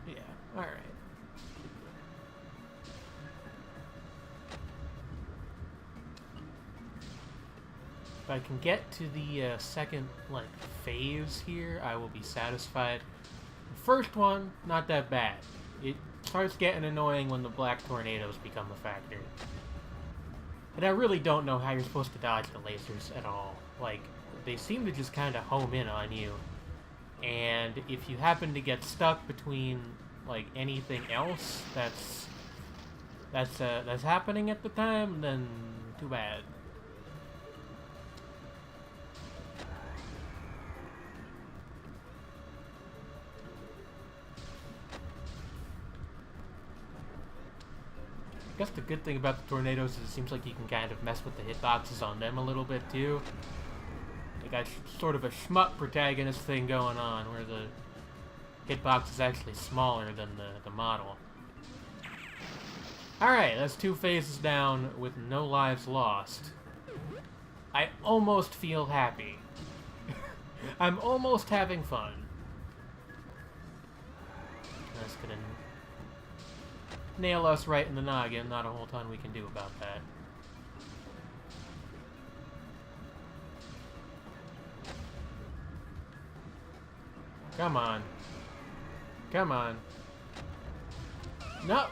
Yeah, alright. If I can get to the second, like, phase here, I will be satisfied. The first one, not that bad. It starts getting annoying when the black tornadoes become a factor. And I really don't know how you're supposed to dodge the lasers at all. Like, they seem to just kind of home in on you. And if you happen to get stuck between, like, anything else that's happening at the time, then too bad. I guess the good thing about the tornadoes is it seems like you can kind of mess with the hitboxes on them a little bit, too. They got sort of a shmup protagonist thing going on, where the hitbox is actually smaller than the model. Alright, that's 2 phases down with no lives lost. I almost feel happy. I'm almost having fun. That's gonna nail us right in the noggin. Not a whole ton we can do about that. Come on. Come on. No!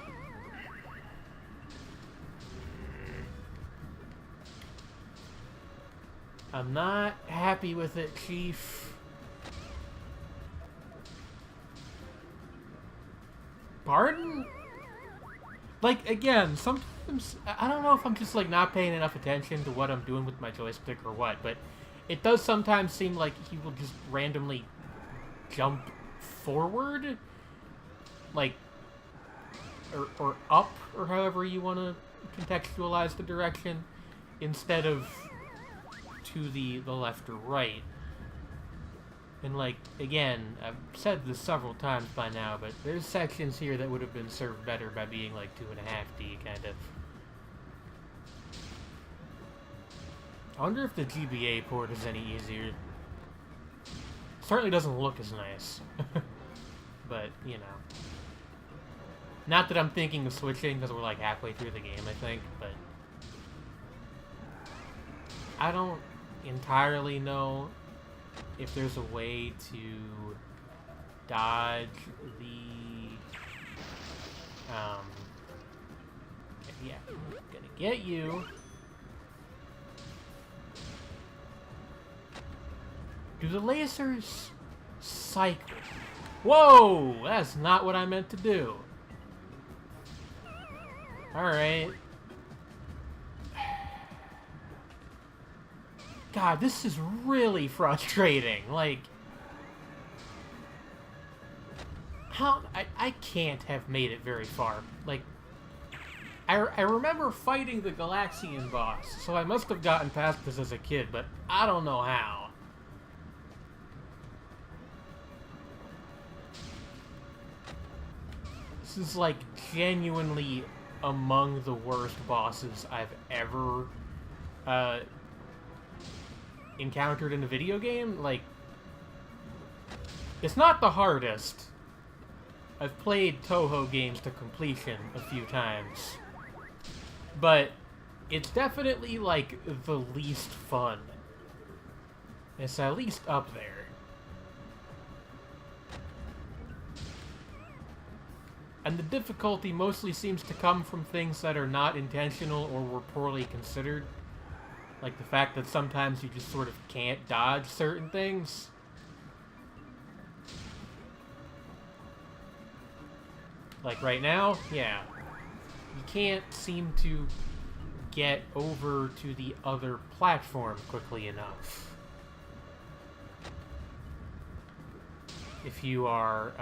I'm not happy with it, Chief. Pardon? Like, again, sometimes, I don't know if I'm just, like, not paying enough attention to what I'm doing with my joystick or what, but it does sometimes seem like he will just randomly jump forward. Like, or up, or however you want to contextualize the direction, instead of to the left or right. And, like, again, I've said this several times by now, but there's sections here that would have been served better by being, like, 2.5D, kind of. I wonder if the GBA port is any easier. Certainly doesn't look as nice. But, you know. Not that I'm thinking of switching, because we're, like, halfway through the game, I think, but... I don't entirely know if there's a way to dodge the... yeah, I'm gonna get you. Do the lasers cycle? Whoa! That's not what I meant to do. Alright. God, this is really frustrating. Like... How... I can't have made it very far. Like... I remember fighting the Galaxian boss, so I must have gotten past this as a kid, but I don't know how. This is, like, genuinely among the worst bosses I've ever encountered in a video game. Like, it's not the hardest. I've played Toho games to completion a few times. But it's definitely, like, the least fun. It's at least up there. And the difficulty mostly seems to come from things that are not intentional or were poorly considered. Like the fact that sometimes you just sort of can't dodge certain things. Like right now, yeah. You can't seem to get over to the other platform quickly enough. If you are,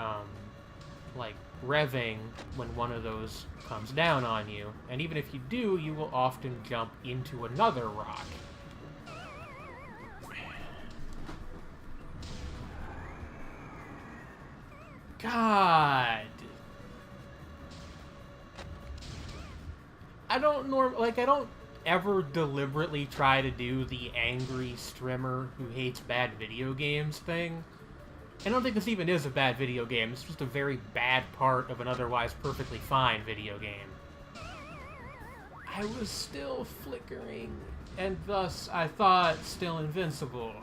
like, revving when one of those comes down on you. And even if you do, you will often jump into another rock. God! I don't ever deliberately try to do the angry strimmer who hates bad video games thing. I don't think this even is a bad video game. It's just a very bad part of an otherwise perfectly fine video game. I was still flickering, and thus I thought still invincible.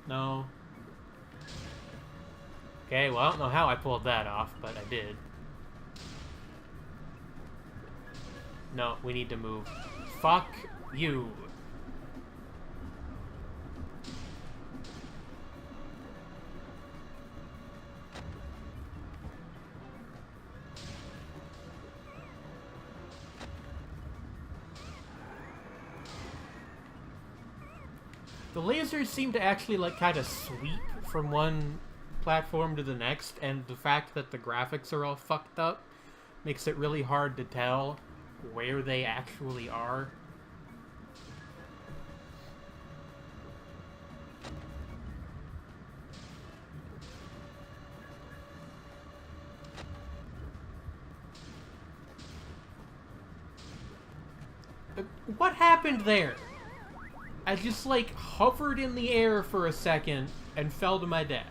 No. Okay, well, I don't know how I pulled that off, but I did. No, we need to move. Fuck you. The lasers seem to actually, like, kind of sweep from one platform to the next, and the fact that the graphics are all fucked up makes it really hard to tell where they actually are. What happened there? I just, like, hovered in the air for a second and fell to my death.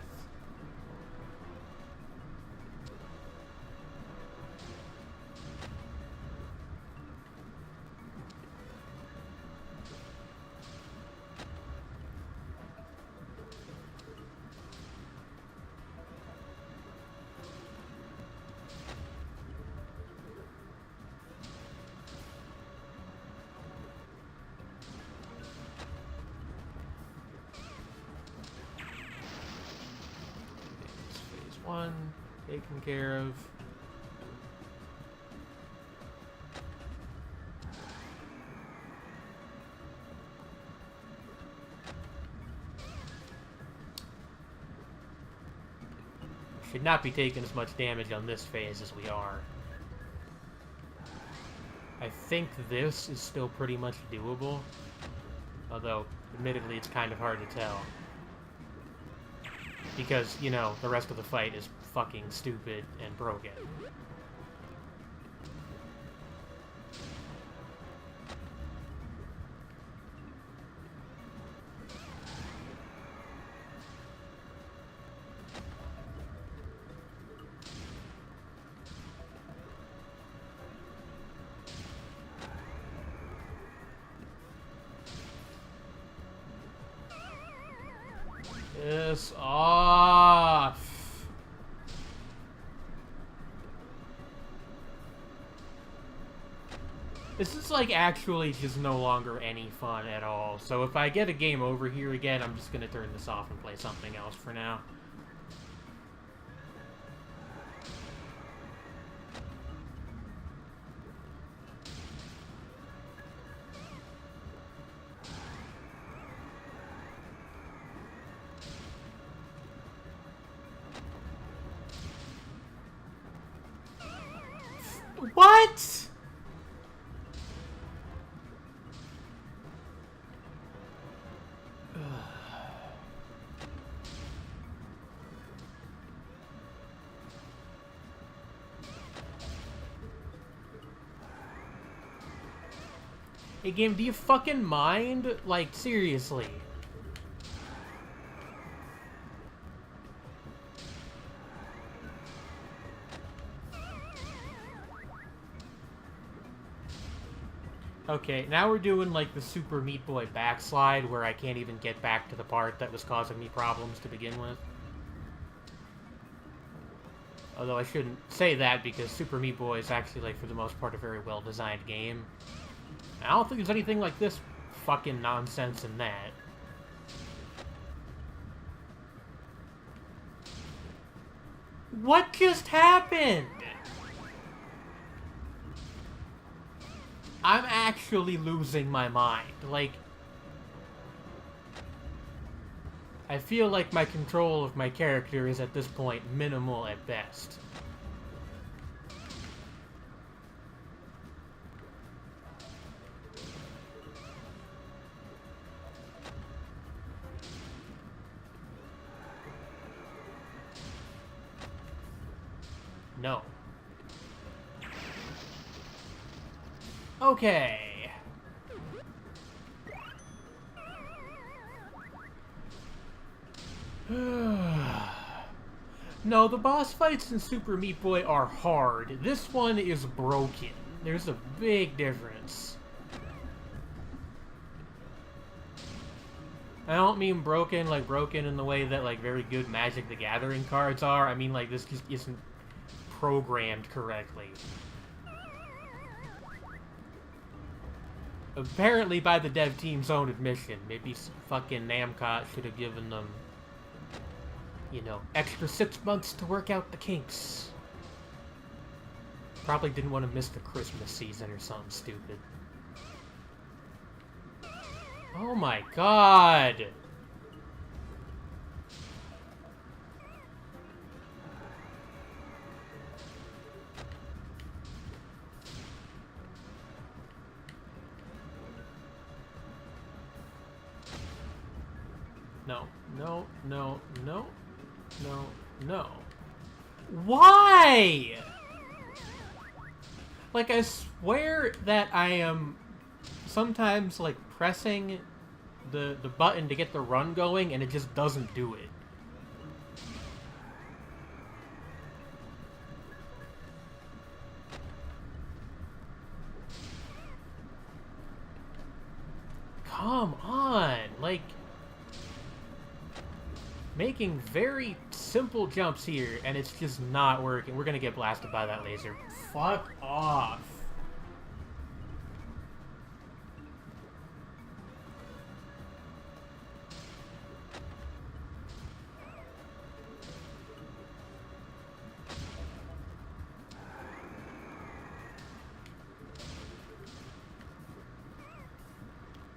One taken care of. should not be taking as much damage on this phase as we are. I think this is still pretty much doable. Although, admittedly, it's kind of hard to tell. Because, you know, the rest of the fight is fucking stupid and broken. Piss off! This is like actually just no longer any fun at all. So if I get a game over here again, I'm just gonna turn this off and play something else for now. What? Hey game, do you fucking mind? Like, seriously. Okay, now we're doing, like, the Super Meat Boy backslide, where I can't even get back to the part that was causing me problems to begin with. Although I shouldn't say that, because Super Meat Boy is actually, like, for the most part, a very well-designed game. I don't think there's anything like this fucking nonsense in that. What just happened? I'm actually losing my mind. Like, I feel like my control of my character is at this point minimal at best. No. Okay. No, the boss fights in Super Meat Boy are hard. This one is broken. There's a big difference. I don't mean broken, like broken in the way that like very good Magic the Gathering cards are. I mean like this just isn't programmed correctly. Apparently by the dev team's own admission. Maybe fucking Namcot should have given them, you know, extra 6 months to work out the kinks. Probably didn't want to miss the Christmas season or something stupid. Oh my god! No, no, no, no, no, no. Why? Like, I swear that I am sometimes, like, pressing the button to get the run going, and it just doesn't do it. Come on, like... making very simple jumps here, and it's just not working. We're gonna get blasted by that laser. Fuck off.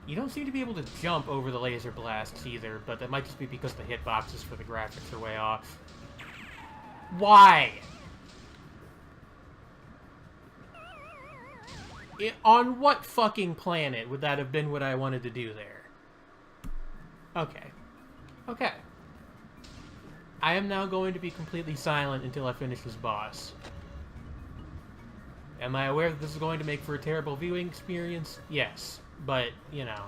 You don't seem to be able to jump over the laser blasts either, but that might just be because the hitboxes for the graphics are way off. Why? On what fucking planet would that have been what I wanted to do there? Okay. Okay. I am now going to be completely silent until I finish this boss. Am I aware that this is going to make for a terrible viewing experience? Yes. But, you know.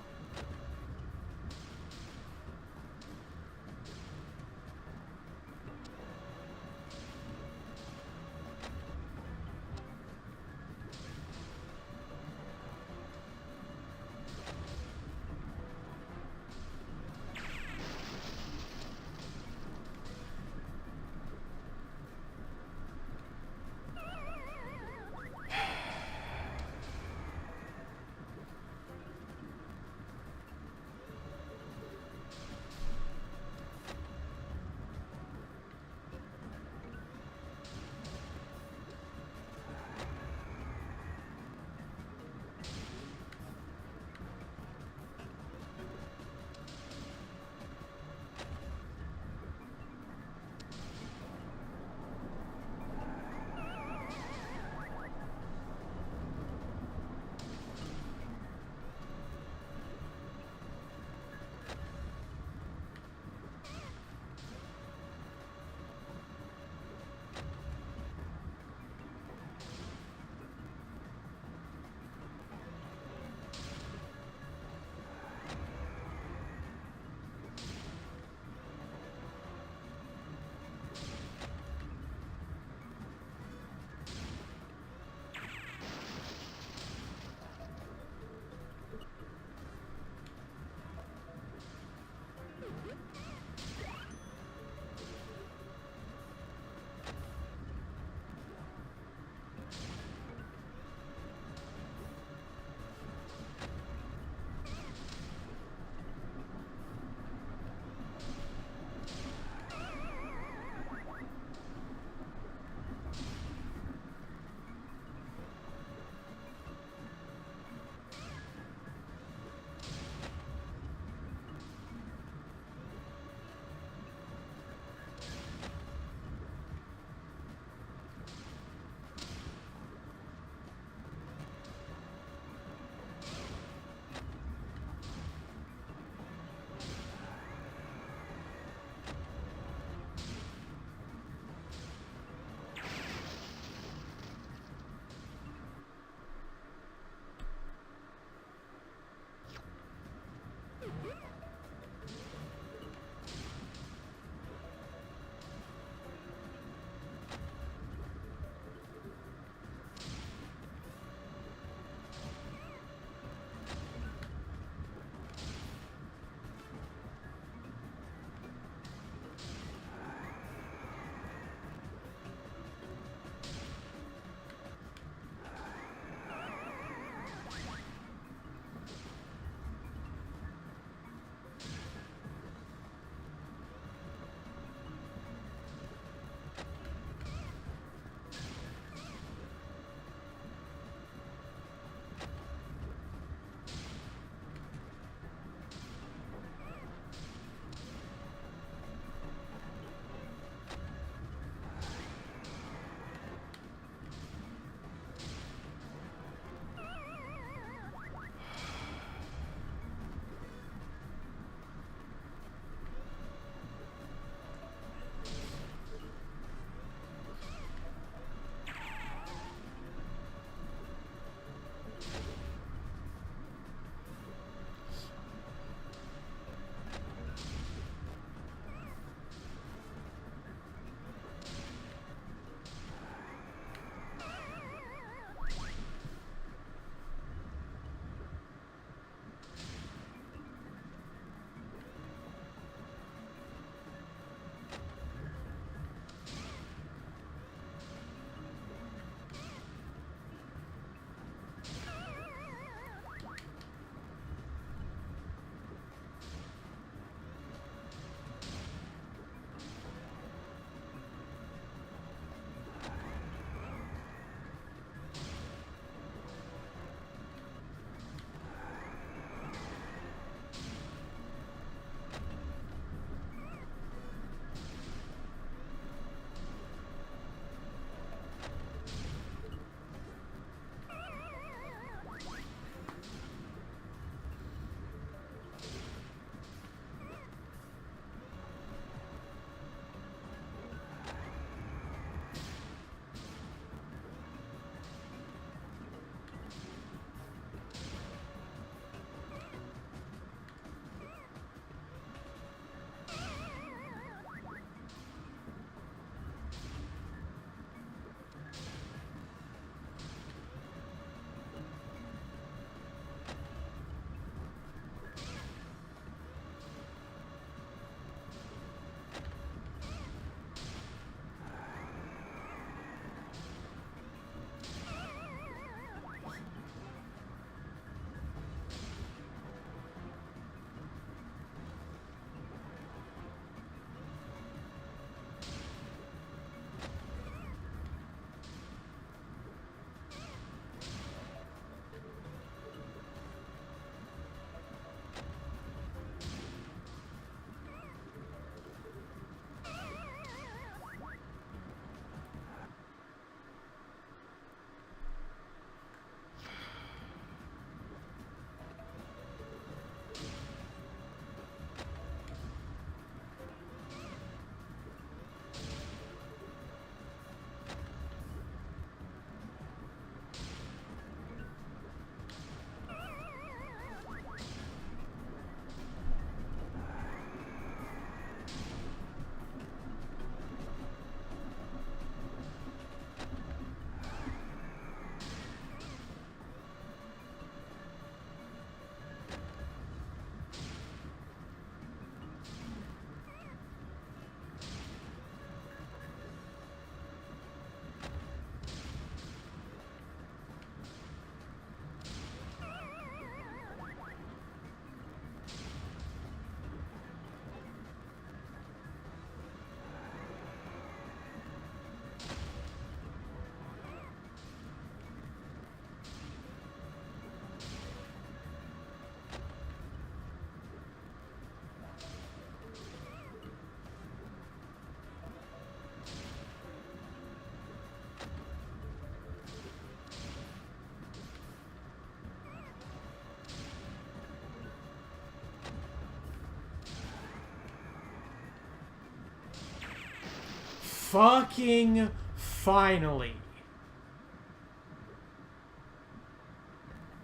Fucking finally.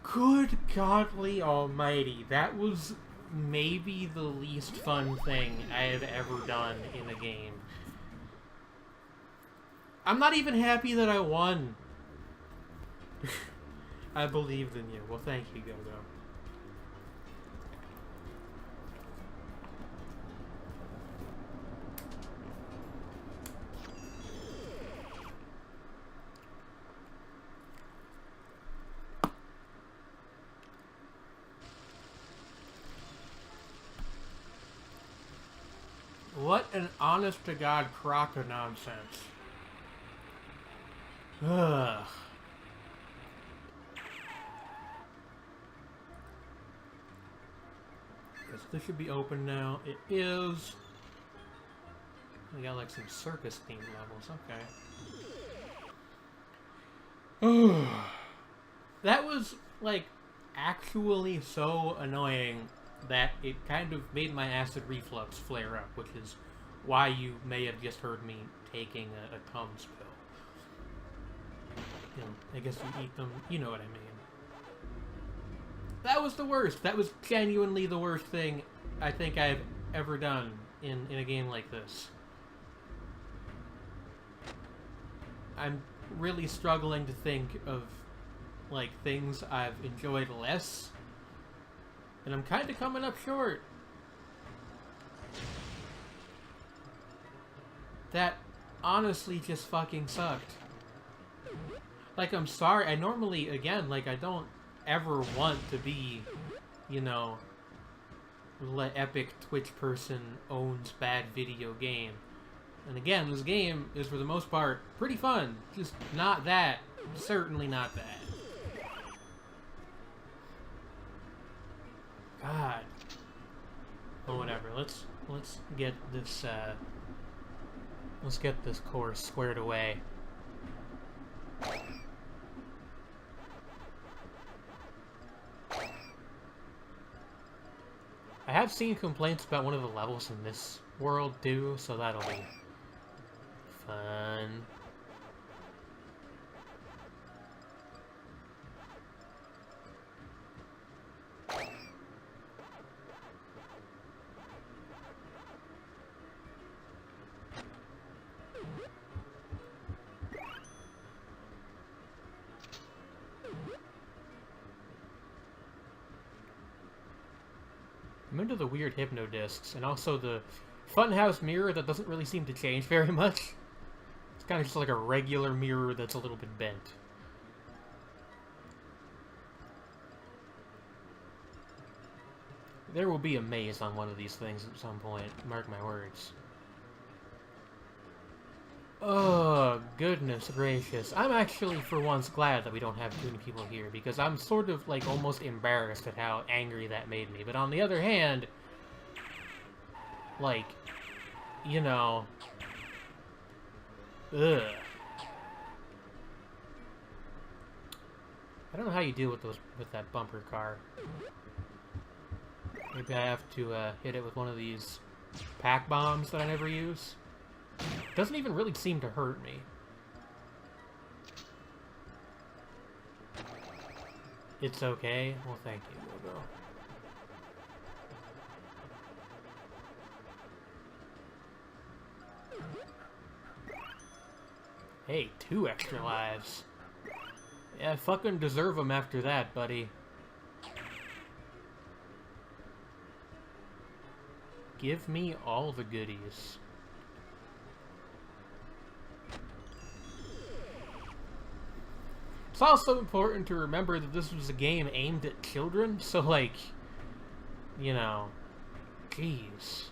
Good godly almighty, that was maybe the least fun thing I have ever done in a game. I'm not even happy that I won. I believed in you. Well, thank you, Go-Go. What an honest-to-God crock of nonsense. Ugh. This should be open now. It is. We got like some circus-themed levels. Okay. That was like actually so annoying that it kind of made my acid reflux flare up, which is why you may have just heard me taking a Tums pill. You know, I guess you eat them, you know what I mean. That was the worst. That was genuinely the worst thing I think I've ever done in a game like this. I'm really struggling to think of, like, things I've enjoyed less. And I'm kind of coming up short. That honestly just fucking sucked. Like, I'm sorry. I normally, again, like, I don't ever want to be, you know, the epic Twitch person owns bad video game. And again, this game is, for the most part, pretty fun. Just not that. Certainly not that. God. Well, whatever. Let's get this, let's get this course squared away. I have seen complaints about one of the levels in this world, too, so that'll be fun. I'm into the weird hypno discs, and also the funhouse mirror that doesn't really seem to change very much. It's kind of just like a regular mirror that's a little bit bent. There will be a maze on one of these things at some point, mark my words. Oh, goodness gracious. I'm actually, for once, glad that we don't have too many people here, because I'm sort of, like, almost embarrassed at how angry that made me. But on the other hand, like, you know, ugh. I don't know how you deal with that bumper car. Maybe I have to, hit it with one of these pack bombs that I never use. Doesn't even really seem to hurt me. It's okay? Well, thank you, Gogo. Hey, 2 extra lives. Yeah, I fucking deserve them after that, buddy. Give me all the goodies. It's also important to remember that this was a game aimed at children, so, like, you know, jeez.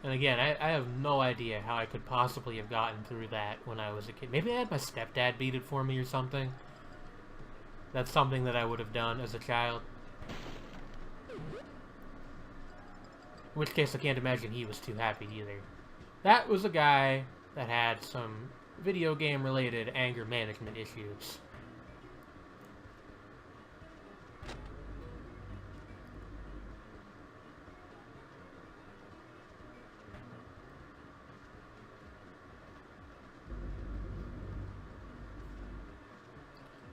And again, I have no idea how I could possibly have gotten through that when I was a kid. Maybe I had my stepdad beat it for me or something. That's something that I would have done as a child. In which case, I can't imagine he was too happy either. That was a guy that had some video game related anger management issues.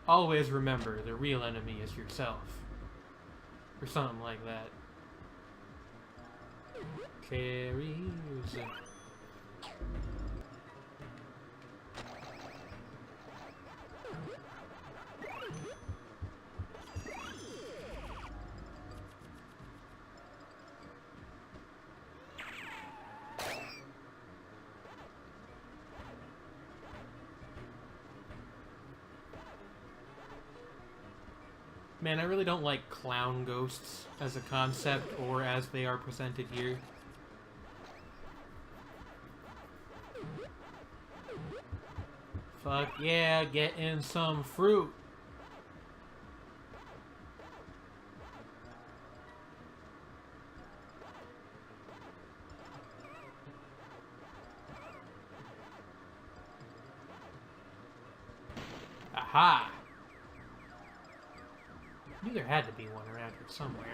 always remember the real enemy is yourself. Or something like that. Cherries. Man, I really don't like clown ghosts as a concept or as they are presented here. Fuck yeah, get in some fruit. Aha! Knew there had to be one around here somewhere.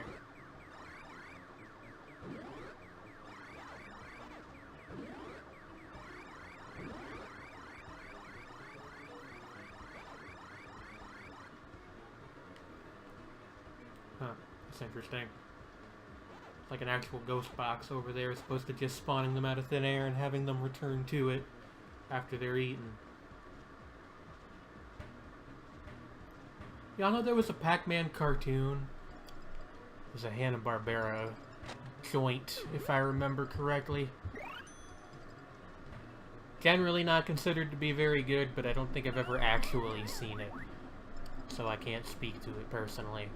Huh, that's interesting. It's like an actual ghost box over there, as opposed to just spawning them out of thin air and having them return to it after they're eaten. Y'all know there was a Pac-Man cartoon? It was a Hanna-Barbera joint, if I remember correctly. Generally not considered to be very good, but I don't think I've ever actually seen it. So I can't speak to it personally.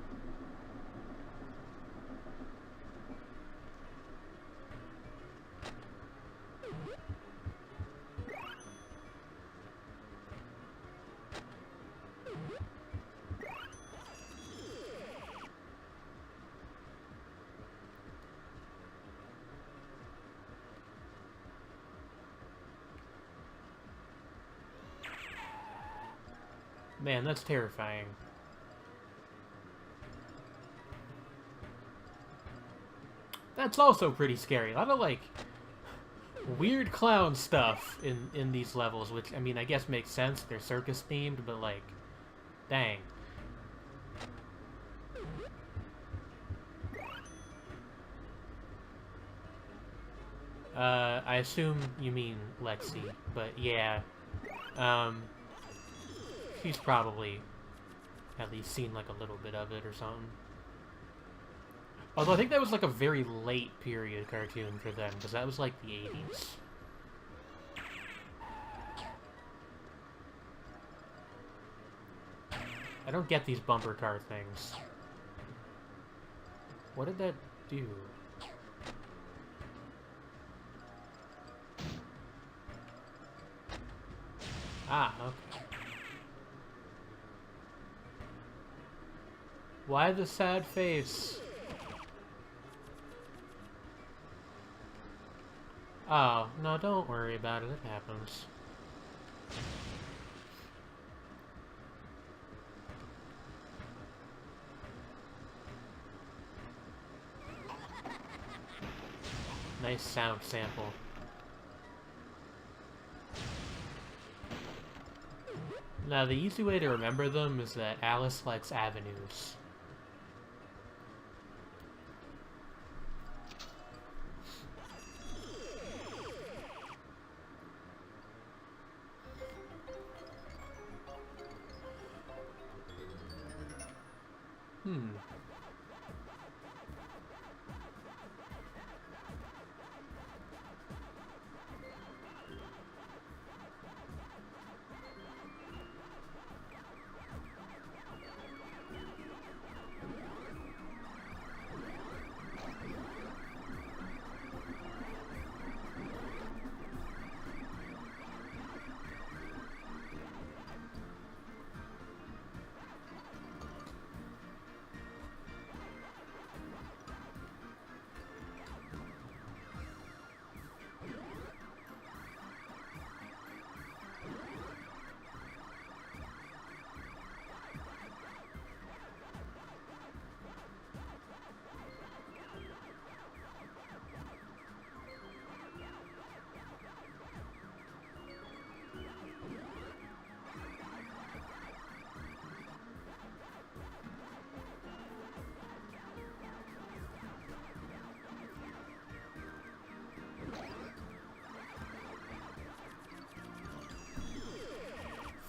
Man, that's terrifying. That's also pretty scary. A lot of, like, weird clown stuff in these levels, which, I mean, I guess makes sense. They're circus-themed, but, like, dang. I assume you mean Lexi, but yeah. She's probably at least seen like a little bit of it or something. Although I think that was like a very late period cartoon for them, because that was like the 80s. I don't get these bumper car things. What did that do? Ah, okay. Why the sad face? Oh, no, don't worry about it. It happens. Nice sound sample. Now, the easy way to remember them is that Alice likes avenues.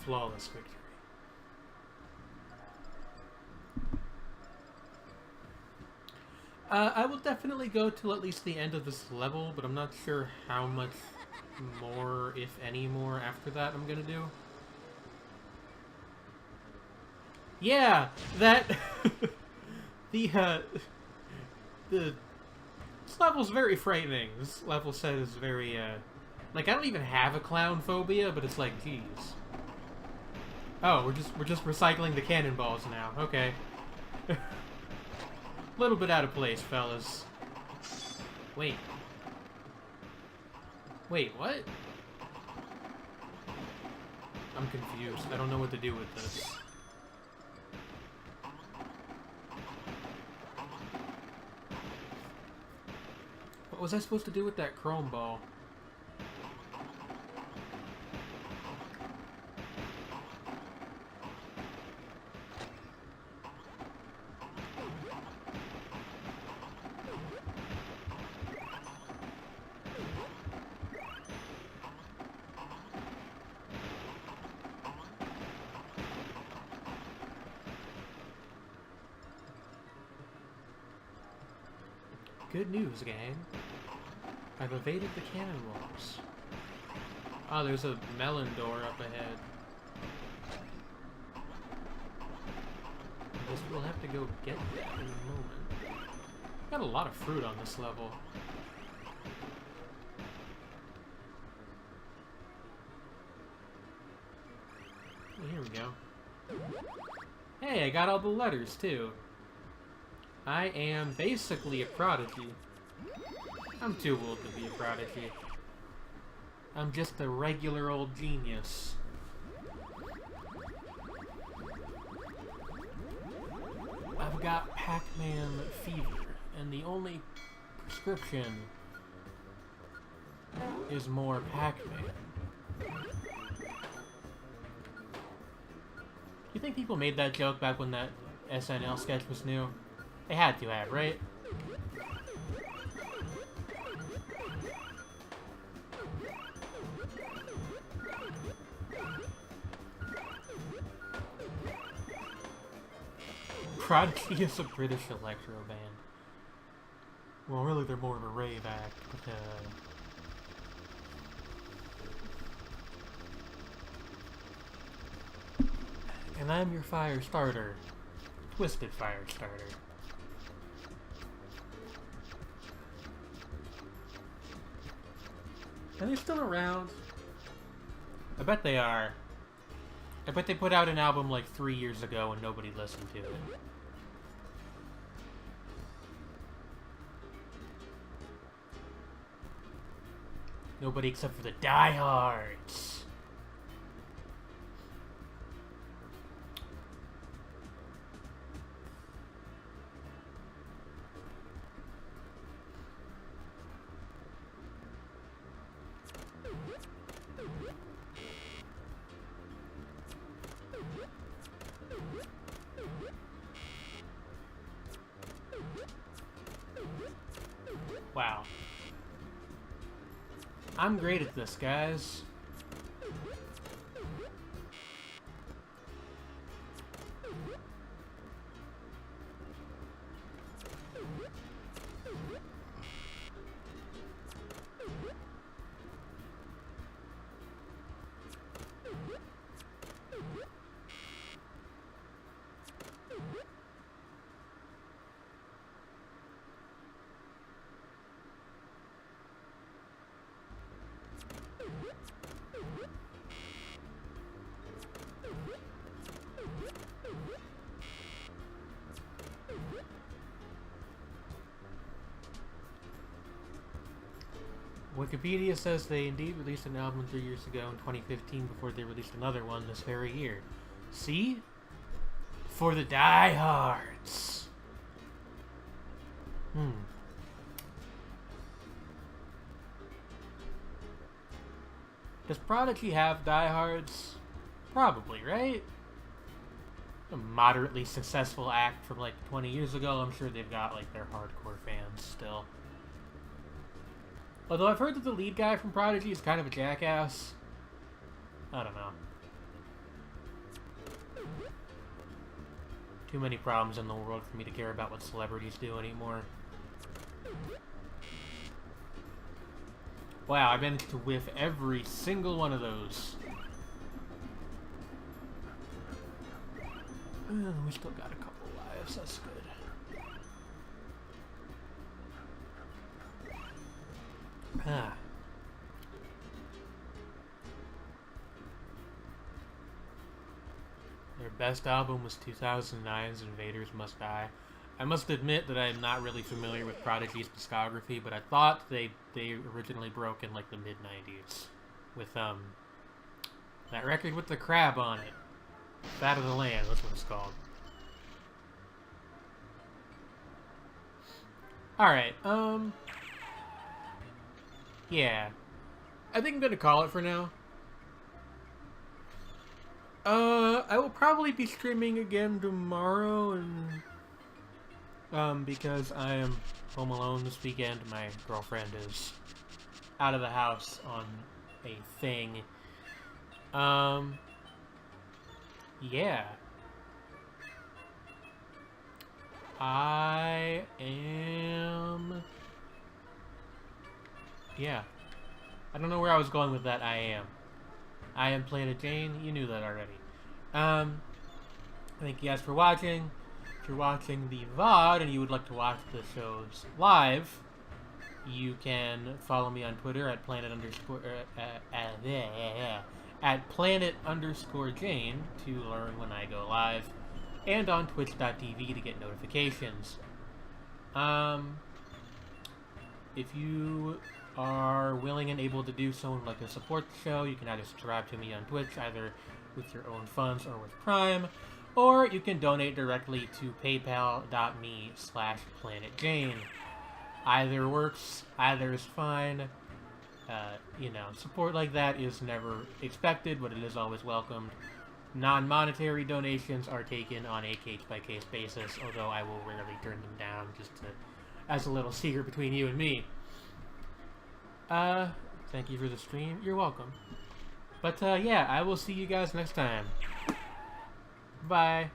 flawless victory. I will definitely go till at least the end of this level, but I'm not sure how much more, if any more, after that I'm gonna do. Yeah, that... this level's very frightening. This level set is very, like, I don't even have a clown phobia, but it's like, geez. Oh, we're just recycling the cannonballs now. Okay. Little bit out of place, fellas. Wait. Wait, what? I'm confused. I don't know what to do with this. What was I supposed to do with that chrome ball? Good news, gang. I've evaded the cannon walls. Oh, there's a melon door up ahead. I guess we'll have to go get that in a moment. Got a lot of fruit on this level. Oh, here we go. Hey, I got all the letters, too. I am basically a prodigy. I'm too old to be a prodigy. I'm just a regular old genius. I've got Pac-Man fever, and the only prescription is more Pac-Man. You think people made that joke back when that SNL sketch was new? They had to have, right? Prodigy is a British electro band. Well, really, they're more of a rave act, but, and I'm your fire starter. Twisted fire starter. Are they still around? I bet they are. I bet they put out an album like 3 years ago and nobody listened to it. Nobody except for the diehards. Wow. I'm great at this, guys. Wikipedia says they indeed released an album 3 years ago in 2015 before they released another one this very year. See? For the diehards. Does Prodigy have diehards? Probably, right? A moderately successful act from like 20 years ago. I'm sure they've got like their hardcore fans still. Although I've heard that the lead guy from Prodigy is kind of a jackass. I don't know. too many problems in the world for me to care about what celebrities do anymore. Wow, I managed to whiff every single one of those. We still got a couple lives, that's good. Ah. Their best album was 2009's Invaders Must Die. I must admit that I'm not really familiar with Prodigy's discography, but I thought they originally broke in like the mid-90s with that record with the crab on it. Fat of the Land, that's what it's called. Alright, yeah. I think I'm gonna call it for now. I will probably be streaming again tomorrow, and because I am home alone this weekend, my girlfriend is out of the house on a thing. Yeah. Yeah. I don't know where I was going with that. I am Planet Jane. You knew that already. Thank you guys for watching. If you're watching the VOD and you would like to watch the shows live, you can follow me on Twitter at planet_Jane to learn when I go live, and on twitch.tv to get notifications. If you are willing and able to do so and like to support the show, you can either subscribe to me on Twitch, either with your own funds or with Prime, or you can donate directly to paypal.me/planetjane. Either works, either is fine. You know, support like that is never expected, but it is always welcomed. Non-monetary donations are taken on a case-by-case basis, although I will rarely turn them down, just as a little secret between you and me. Thank you for the stream. You're welcome. But, yeah, I will see you guys next time. Bye.